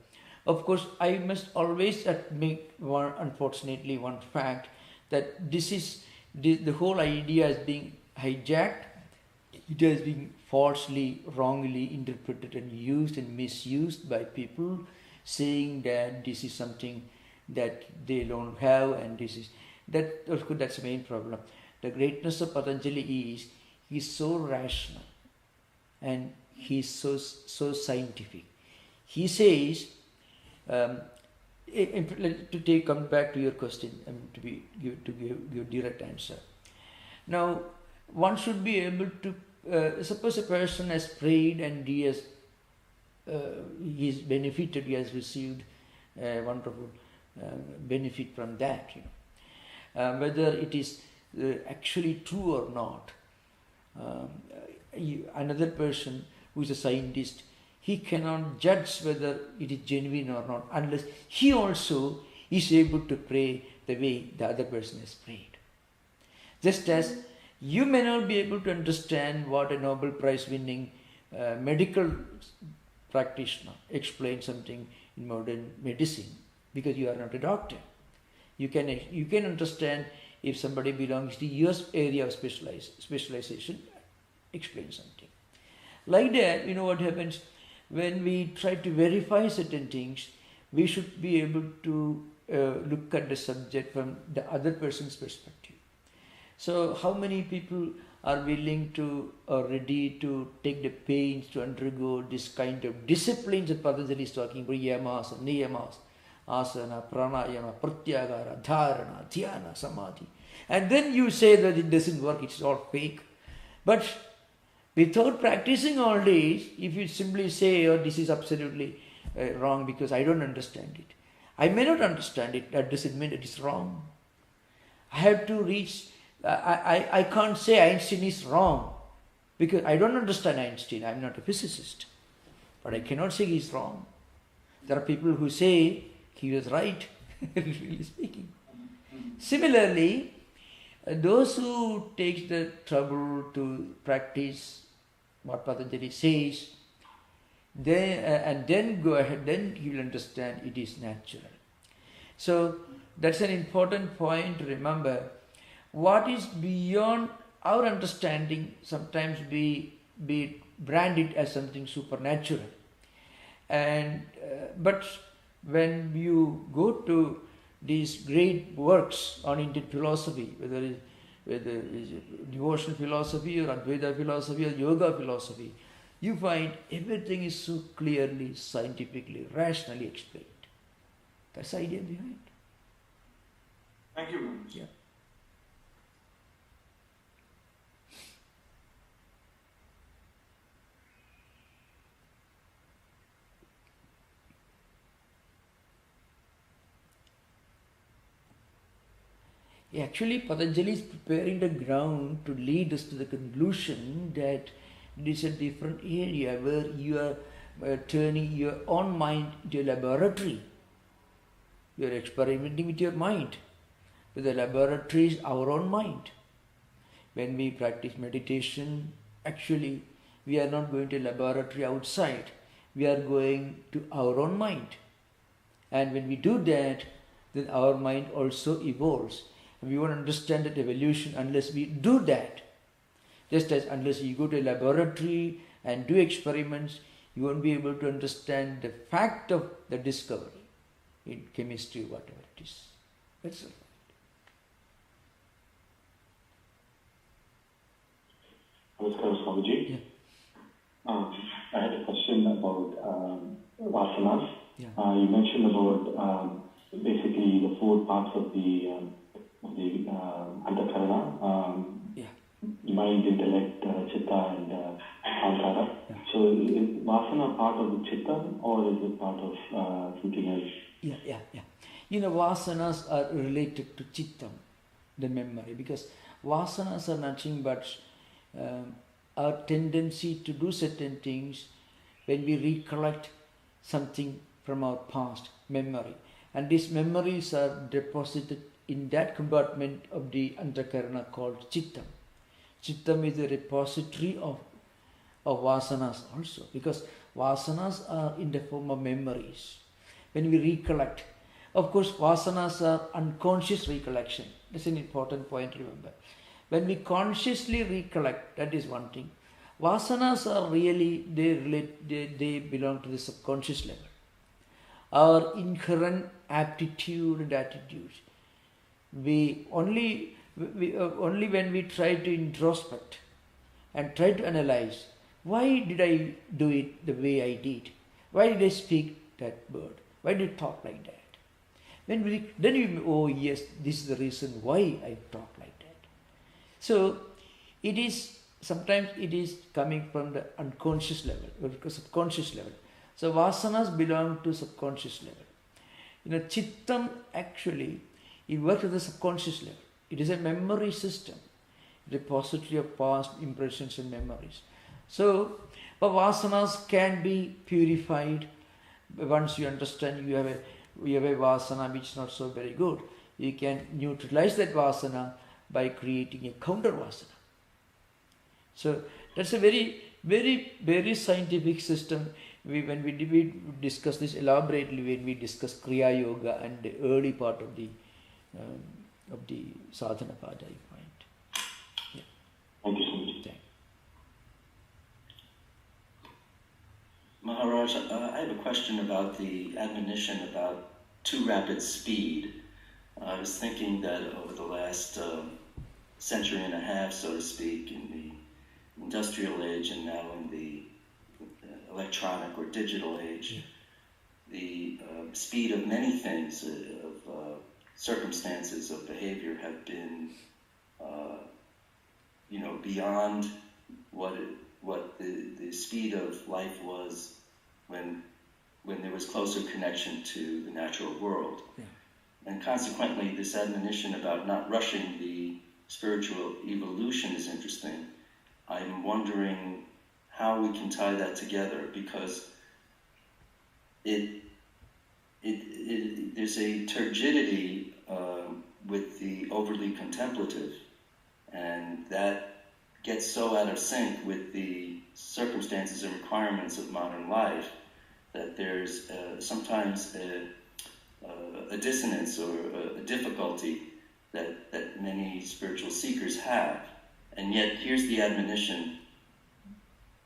Of course, I must always admit unfortunately one fact that the whole idea is being hijacked. It has been falsely, wrongly interpreted and used and misused by people, saying that this is something that they don't have, and of course that's the main problem. The greatness of Patanjali is he's so rational and he's so scientific. He says, come back to your question, to give direct answer. Now, one should be able to, suppose a person has prayed and he has benefited, he has received a wonderful benefit from that. Whether it is actually true or not. Another person who is a scientist, he cannot judge whether it is genuine or not unless he also is able to pray the way the other person has prayed. Just as you may not be able to understand what a Nobel Prize winning medical practitioner explains something in modern medicine because you are not a doctor. You can understand if somebody belongs to your area of specialization, explain something. Like that, what happens when we try to verify certain things, we should be able to look at the subject from the other person's perspective. So how many people are willing to or ready to take the pains to undergo this kind of disciplines that Patanjali is talking about, yamas and niyamas, asana, pranayama, pratyagara, dharana, dhyana, samadhi. And then you say that it doesn't work, it's all fake. But without practicing all days, if you simply say, oh, this is absolutely wrong because I don't understand it. I may not understand it, that doesn't mean it is wrong. I have to reach, I can't say Einstein is wrong because I don't understand Einstein, I'm not a physicist. But I cannot say he's wrong. There are people who say he was right, really speaking. Similarly, those who take the trouble to practice what Patanjali says, and then go ahead, then you will understand it is natural. So that's an important point to remember. What is beyond our understanding sometimes be branded as something supernatural. And but when you go to these great works on Indian philosophy, whether it is devotional philosophy or Advaita philosophy or yoga philosophy, you find everything is so clearly, scientifically, rationally explained. That's the idea behind. Thank you. Yeah. Actually, Patanjali is preparing the ground to lead us to the conclusion that it is a different area where you are turning your own mind into a laboratory. You are experimenting with your mind. But the laboratory is our own mind. When we practice meditation, actually, we are not going to a laboratory outside. We are going to our own mind. And when we do that, then our mind also evolves. And we won't understand that evolution unless we do that. Just as unless you go to a laboratory and do experiments, you won't be able to understand the fact of the discovery in chemistry, whatever it is. That's it. Namaskar, Swamiji. Yeah. I had a question about vasanas. Yeah. You mentioned about basically the four parts of the antakarana, Yeah. mind, intellect, chitta, and ankara. Yeah. So is vasana part of the chitta, or is it part of something else? Yeah. Vasanas are related to chittam, the memory, because vasanas are nothing but our tendency to do certain things when we recollect something from our past memory. And these memories are deposited in that compartment of the antakarana called chittam. Chittam is a repository of vasanas also, because vasanas are in the form of memories. When we recollect, of course, vasanas are unconscious recollection. That's an important point, remember. When we consciously recollect, that is one thing. Vasanas are really, they belong to the subconscious level. Our inherent aptitude and attitudes. Only when we try to introspect and try to analyze, why did I do it the way I did? Why did I speak that word? Why did I talk like that? Then oh yes, this is the reason why I talk like that. So sometimes it is coming from the unconscious level or subconscious level. So vasanas belong to subconscious level. Chittam actually, it works at the subconscious level. It is a memory system, repository of past impressions and memories. So, vasanas can be purified once you understand you have a vasana which is not so very good. You can neutralize that vasana by creating a counter vasana. So that's a very, very, very scientific system. When we discuss this elaborately, when we discuss Kriya Yoga and the early part of the sadhana pada, you find. Yeah. Thank you so much. Thank you. Maharaj, I have a question about the admonition about too rapid speed. I was thinking that over the last century and a half, so to speak, in the industrial age and now in the electronic or digital age, the speed of many things, of circumstances, of behavior have been, beyond what the speed of life was when there was closer connection to the natural world. Yeah. And consequently, this admonition about not rushing the spiritual evolution is interesting. I'm wondering how we can tie that together, because there's a turgidity with the overly contemplative, and that gets so out of sync with the circumstances and requirements of modern life that there's sometimes a dissonance or a difficulty that many spiritual seekers have. And yet here's the admonition: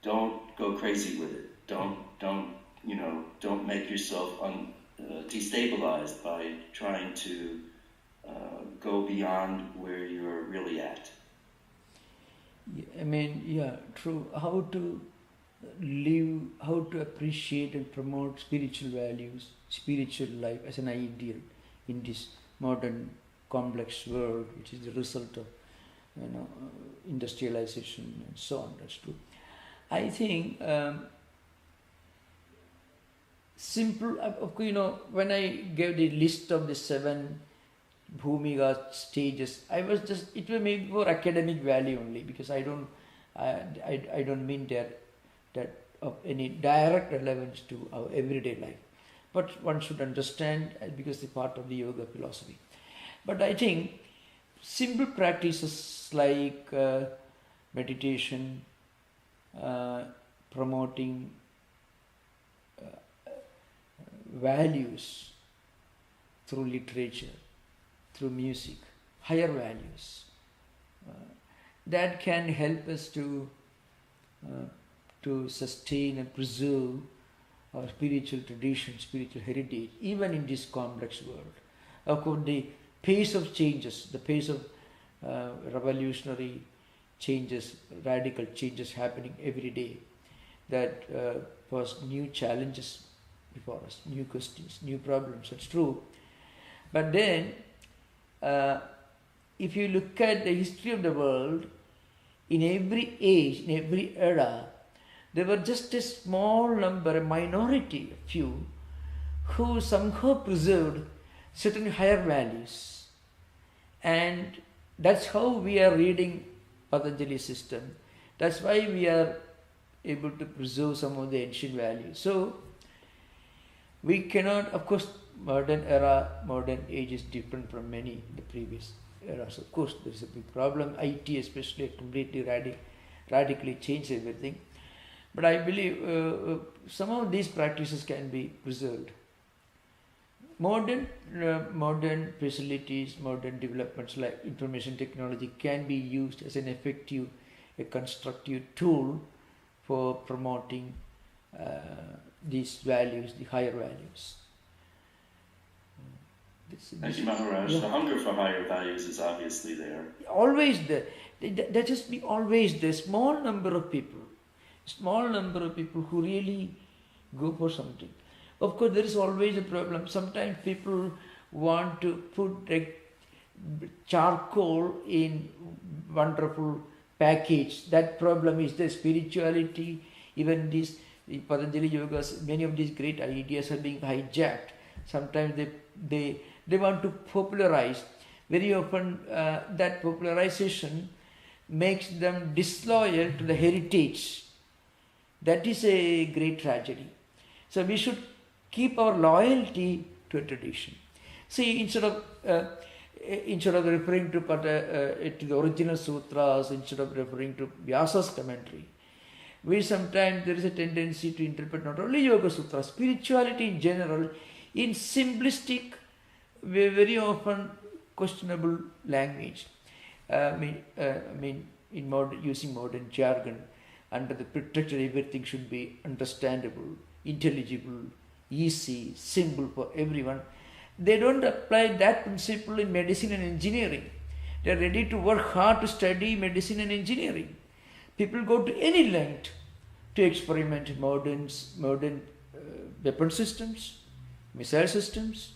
don't go crazy with it. Don't make yourself destabilized by trying to go beyond where you're really at. True. How to live, how to appreciate and promote spiritual values, spiritual life as an ideal in this modern complex world, which is the result of industrialization and so on. That's true. I think simple. When I gave the list of the 7 Bhumika stages. It was maybe for academic value only, because I don't mean that of any direct relevance to our everyday life. But one should understand because it's part of the yoga philosophy. But I think simple practices like meditation, promoting values through literature, through music, higher values, that can help us to sustain and preserve our spiritual tradition, spiritual heritage, even in this complex world. Of course, the pace of changes, the pace of revolutionary changes, radical changes happening every day, that pose new challenges before us, new questions, new problems. That's true. But then, if you look at the history of the world, in every age, in every era, there were just a small number, a minority, a few, who somehow preserved certain higher values. And that's how we are reading Patanjali system. That's why we are able to preserve some of the ancient values. So, we cannot, of course, modern age is different from many the previous eras. Of course, there is a big problem. IT especially completely radically changed everything. But I believe some of these practices can be preserved. Modern facilities, modern developments like information technology can be used as an effective, a constructive tool for promoting these values, the higher values. Thank you, Maharaj. Yeah. The hunger for higher values is obviously there. Always there. That just be always there. Small number of people who really go for something. Of course, there is always a problem. Sometimes people want to put charcoal in wonderful package. That problem is the spirituality. Even these Patanjali yogas, many of these great ideas are being hijacked. Sometimes they want to popularize. Very often that popularization makes them disloyal to the heritage. That is a great tragedy. So we should keep our loyalty to a tradition. See, instead of referring to the original sutras, instead of referring to Vyasa's commentary, sometimes there is a tendency to interpret not only Yoga Sutras, spirituality in general, in simplistic, very often questionable language. Using modern jargon, under the pretext everything should be understandable, intelligible, easy, simple for everyone. They don't apply that principle in medicine and engineering. They are ready to work hard to study medicine and engineering. People go to any length to experiment modern weapon systems, missile systems,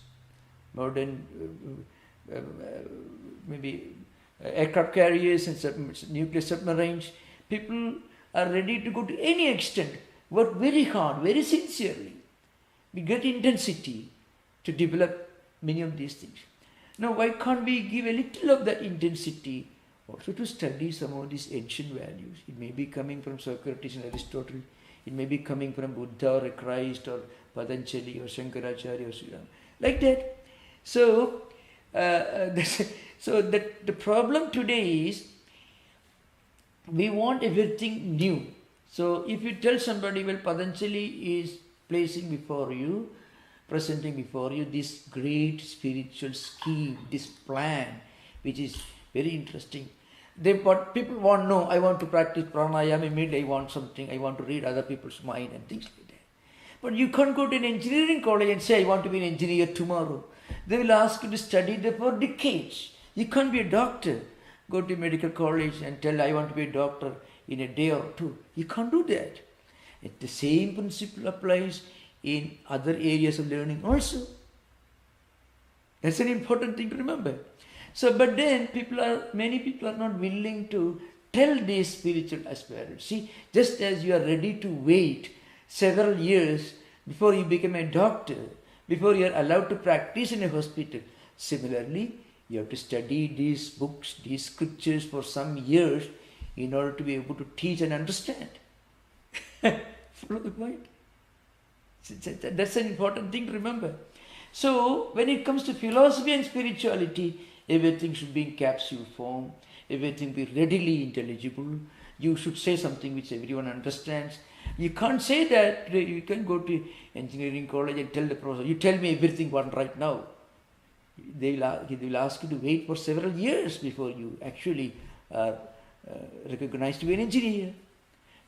modern maybe aircraft carriers and nuclear submarines. People are ready to go to any extent, work very hard, very sincerely. We get intensity to develop many of these things. Now, why can't we give a little of that intensity also to study some of these ancient values? It may be coming from Socrates and Aristotle. It may be coming from Buddha or Christ or Patanjali or Shankaracharya or Sri, like that. So, the problem today is we want everything new. So, if you tell somebody, well, Patanjali is placing before you, presenting before you this great spiritual scheme, this plan, which is very interesting. People want to know, I want to practice pranayama, immediately I want something, I want to read other people's mind and things like that. But you can't go to an engineering college and say, I want to be an engineer tomorrow. They will ask you to study there for decades. You can't be a doctor. Go to medical college and tell, I want to be a doctor in a day or two. You can't do that. The same principle applies in other areas of learning also. That's an important thing to remember. So, but then many people are not willing to tell these spiritual aspirants. See, just as you are ready to wait several years before you become a doctor, before you are allowed to practice in a hospital, similarly, You have to study these books, these scriptures for some years in order to be able to teach and understand. Follow the point? That's an important thing to remember. So, when it comes to philosophy and spirituality, everything should be in capsule form, everything be readily intelligible. You should say something which everyone understands. You can't say that. You can go to engineering college and tell the professor, you tell me everything one right now. They will ask you to wait for several years before you actually are recognized to be an engineer.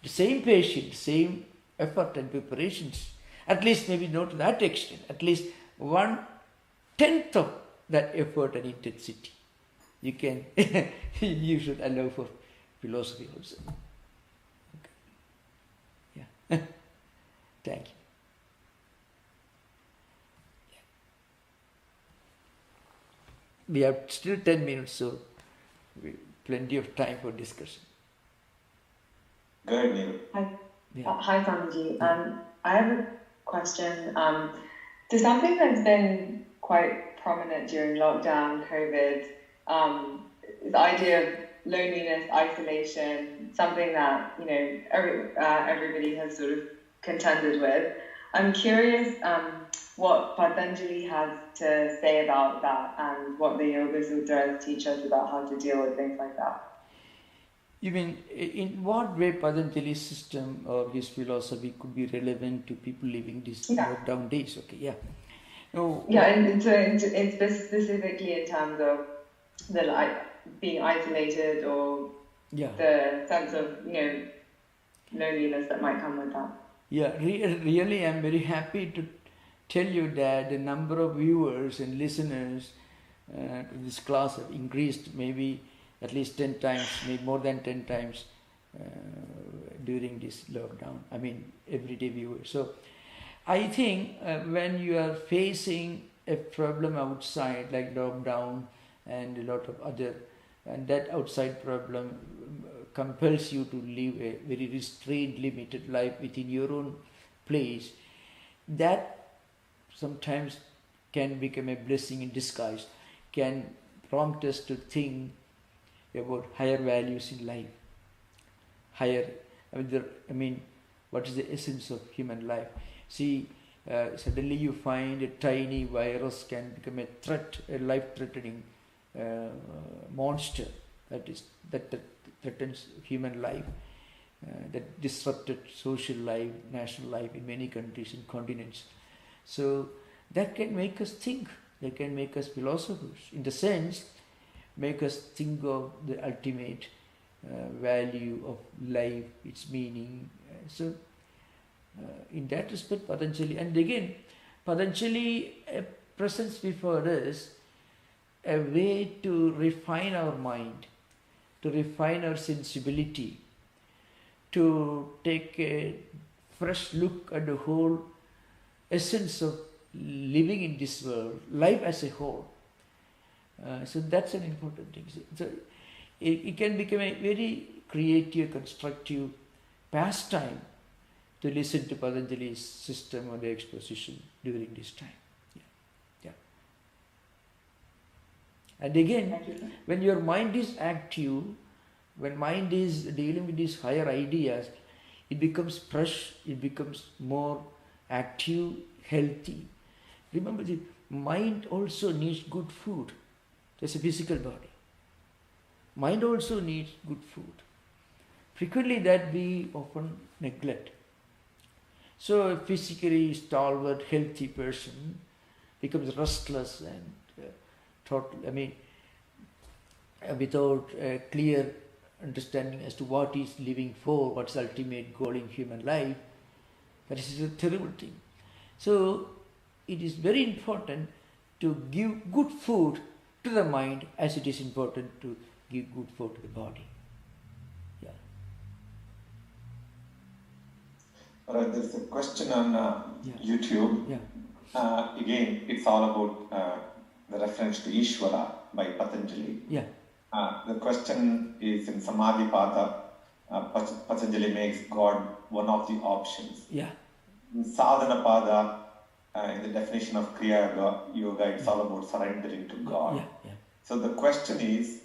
The same patience, same effort and preparations, at least maybe not to that extent, at least 1/10 of that effort and intensity. You can, you should allow for philosophy also. Okay. Yeah. Thank you. We have still 10 minutes, so plenty of time for discussion. Go ahead, Neil. Hi, Yeah. hi, Swamiji. I have a question. To something that's been quite prominent during lockdown, COVID, the idea of loneliness, isolation, something that everybody has sort of contended with. I'm curious what Patanjali has to say about that and what the Yoga Sutras teach us about how to deal with things like that. You mean, in what way Patanjali's system or his philosophy could be relevant to people living these lockdown days? Okay, yeah. No, yeah, and specifically in terms of the being isolated or the sense of loneliness that might come with that. Yeah, really, I'm very happy to tell you that the number of viewers and listeners to this class have increased maybe at least 10 times, maybe more than 10 times during this lockdown. I mean, everyday viewers. So, I think when you are facing a problem outside like lockdown and a lot of other, and that outside problem compels you to live a very restrained, limited life within your own place, that sometimes can become a blessing in disguise, can prompt us to think about higher values in life. What is the essence of human life? See, suddenly you find a tiny virus can become a threat, a life-threatening monster that threatens human life, that disrupted social life, national life in many countries and continents. So that can make us think, that can make us philosophers, in the sense, make us think of the ultimate value of life, its meaning. In that respect, Patanjali, and again, Patanjali presents before us a way to refine our mind, to refine our sensibility, to take a fresh look at the whole essence of living in this world, life as a whole. So that's an important thing. So it can become a very creative, constructive pastime to listen to Patanjali's system or the exposition during this time. Yeah. And again, when your mind is active, when mind is dealing with these higher ideas, it becomes fresh, it becomes more active, healthy. Remember, the mind also needs good food. There's a physical body. Mind also needs good food. Frequently that we often neglect. So a physically stalwart, healthy person becomes restless and without a clear understanding as to what is living for, what's the ultimate goal in human life. That is a terrible thing. So it is very important to give good food to the mind as it is important to give good food to the body. Yeah. All right, there's a question on YouTube. Yeah. Again, it's all about the reference to Ishvara by Patanjali. Yeah. The question is in Samadhi Pada, Patanjali makes God one of the options. Yeah. In Sadhana Pada, in the definition of Kriya Yoga, it's all about surrendering to God. Yeah. Yeah. So the question is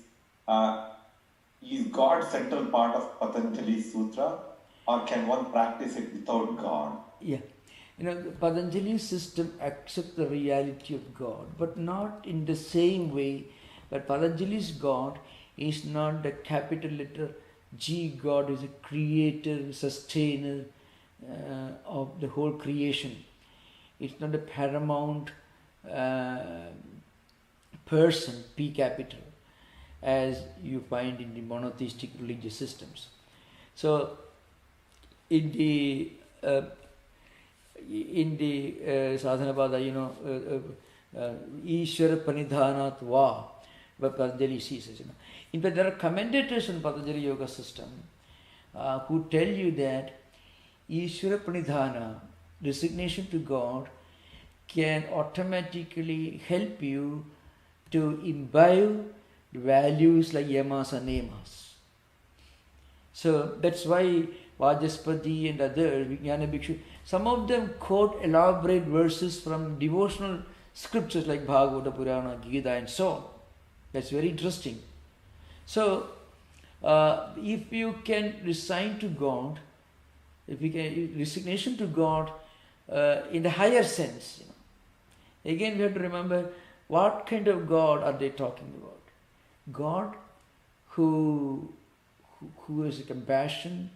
God central part of Patanjali Sutra, or can one practice it without God? Yeah. The Patanjali system accepts the reality of God, but not in the same way. But Patanjali's God is not the capital letter G. God is a creator, sustainer of the whole creation. It's not a paramount person, P capital, as you find in the monotheistic religious systems. So, in the Sadhanapada, Ishvara Pranidhanat Va, but Patanjali says, In fact, there are commentators on Patanjali Yoga system who tell you that Ishvara Pranidhana, resignation to God, can automatically help you to imbibe values like yamas and nemas. So that's why Vajaspati and others, Vijnana Bhikshu, some of them quote elaborate verses from devotional scriptures like Bhagavata Purana, Gita and so on. That's very interesting. So, if you can resign to God, if you can resignation to God in the higher sense, again we have to remember what kind of God are they talking about? God who is a compassion.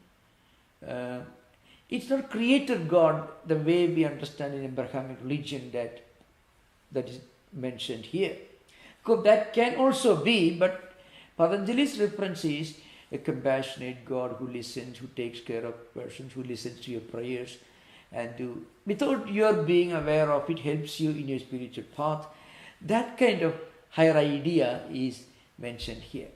It's not creator God the way we understand in Abrahamic religion that is mentioned here. Because that can also be, but Patanjali's reference is a compassionate God who listens, who takes care of persons, who listens to your prayers, and without your being aware of it, helps you in your spiritual path. That kind of higher idea is mentioned here.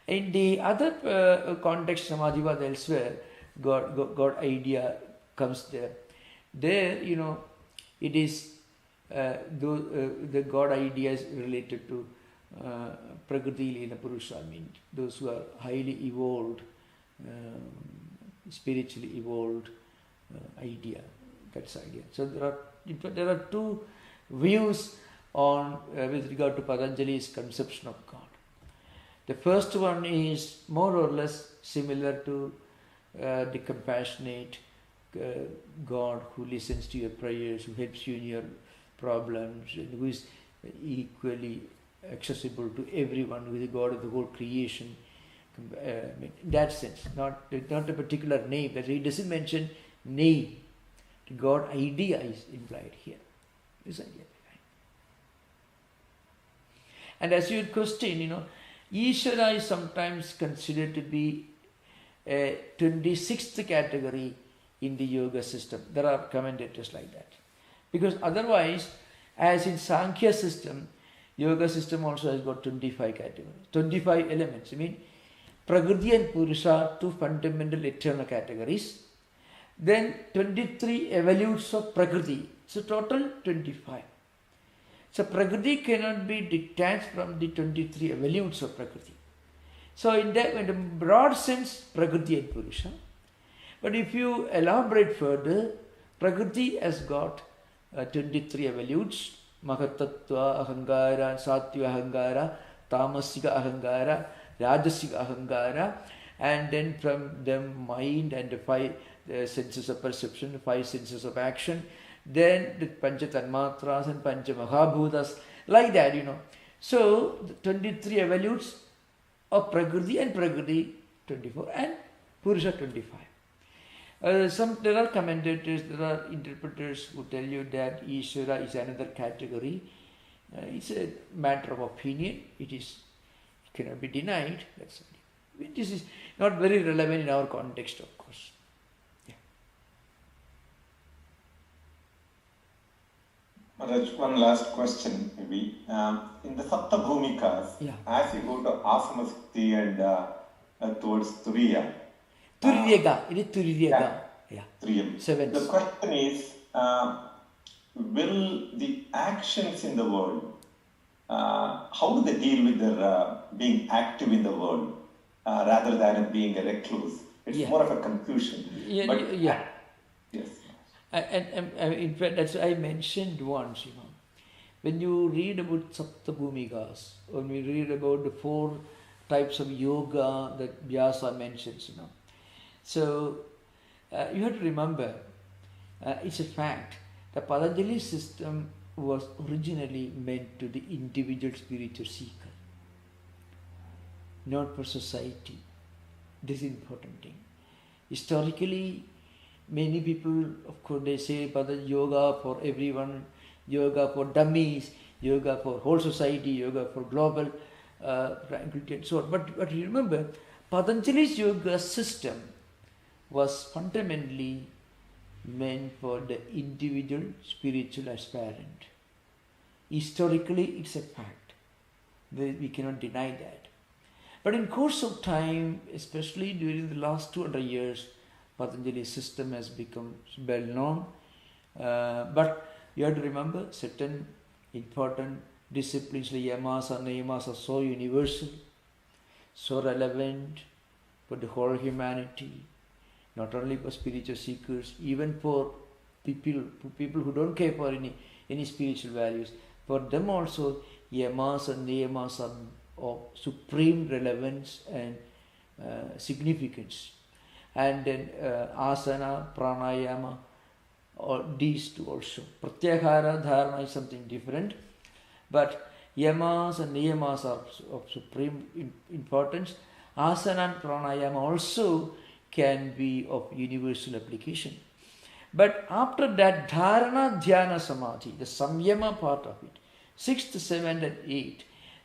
In the other context, Samadhivad elsewhere, God idea comes there. There, it is the God idea is related to Prakriti Lila Purusha, those who are highly evolved, spiritually evolved idea. That's idea. So there are two views on with regard to Patanjali's conception of God. The first one is more or less similar to the compassionate God who listens to your prayers, who helps you in your problems, and who is equally accessible to everyone, who is the God of the whole creation. In that sense, not a particular name. But he doesn't mention name. The God idea is implied here. This idea. And as you would question, Ishvara is sometimes considered to be a 26th category in the yoga system. There are commentators like that. Because otherwise, as in Sankhya system, yoga system also has got 25 categories, 25 elements. Prakriti and Purusha are two fundamental eternal categories. Then 23 evolutes of Prakriti. So total 25. So Prakriti cannot be detached from the 23 evolutes of Prakriti. So in the broad sense, Prakriti and Purusha. But if you elaborate further, Prakriti has got 23 evolutes: Mahatattva Ahangara, Sattva Ahangara, Tamasika Ahangara, Rajasika Ahangara, and then from them mind and the 5 senses of perception, 5 senses of action, then the Pancha Tanmatras and Pancha Mahabhutas, like that, So the 23 evolutes of Prakriti and Prakriti 24 and Purusha 25. There are commentators, there are interpreters who tell you that Ishvara is another category. It's a matter of opinion. It cannot be denied. This is not very relevant in our context, of course. Maharaj, one last question maybe. In the Sapta Bhumikas, as you go to Asamasthi and towards Turiya. Turiyaga, it is Turiyaga. Turiyam. 7. The question is, will the actions in the world, how do they deal with their being active in the world rather than being a recluse? It's more of a confusion. Yes. And in fact, that's what I mentioned once, when you read about Saptabhumikas, or when you read about the 4 types of yoga that Vyasa mentions, So you have to remember, it's a fact, the Patanjali system was originally meant to the individual spiritual seeker, not for society. This is important thing. Historically, many people, of course, they say Patanjali yoga for everyone, yoga for dummies, yoga for whole society, yoga for global tranquility and so on. But remember, Patanjali's yoga system was fundamentally meant for the individual spiritual aspirant. Historically, it's a fact. We cannot deny that. But in course of time, especially during the last 200 years, Patanjali's system has become well known. But you have to remember, certain important disciplines like yamas and niyamas are so universal, so relevant for the whole humanity, not only for spiritual seekers, even for people who don't care for any spiritual values. For them also, yamas and niyamas are of supreme relevance and significance. And then asana, pranayama, or these two also. Pratyahara, dharana is something different. But yamas and niyamas are of supreme importance. Asana and pranayama also can be of universal application. But after that, dharana, dhyana, samadhi, the samyama part of it, 6th, 7th and 8th,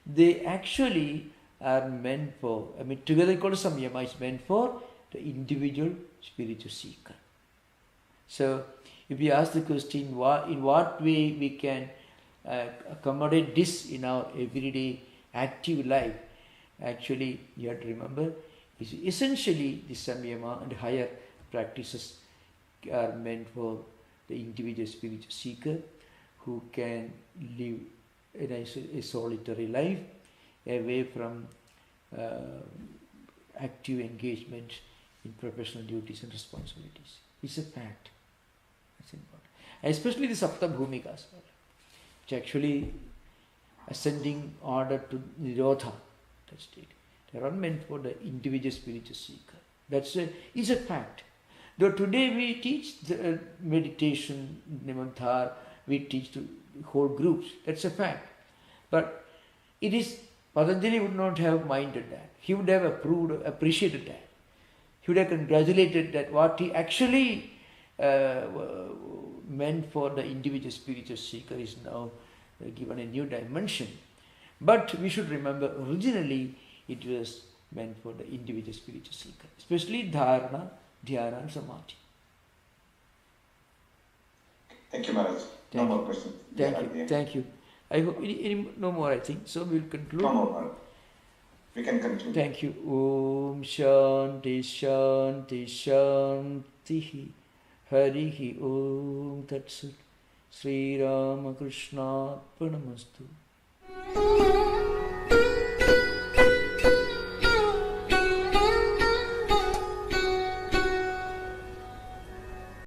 they actually are meant for, together called samyama is meant for the individual spiritual seeker. So, if you ask the question, in what way we can accommodate this in our everyday active life, actually you have to remember, is essentially the samyama and higher practices are meant for the individual spiritual seeker who can live in a solitary life away from active engagement in professional duties and responsibilities. It's a fact. It's important. Especially the Saptabhumikas, which actually ascending order to Nirodha, that state. They are not meant for the individual spiritual seeker. It's a fact. Though today we teach the meditation, Nimanthar, we teach to whole groups. That's a fact. But it is, Patanjali would not have minded that. He would have appreciated that. He would have congratulated that what he actually meant for the individual spiritual seeker is now given a new dimension. But we should remember, originally it was meant for the individual spiritual seeker, especially dharana, dhyana and samadhi. Thank you, Maharaj. No more questions. Thank you. I hope no more, I think. So we'll conclude. No more, Maharaj. We can conclude. Thank you. Om Shanti Shanti Shanti Harihi Om Tat Sat Sri Ramakrishna Pranamastu.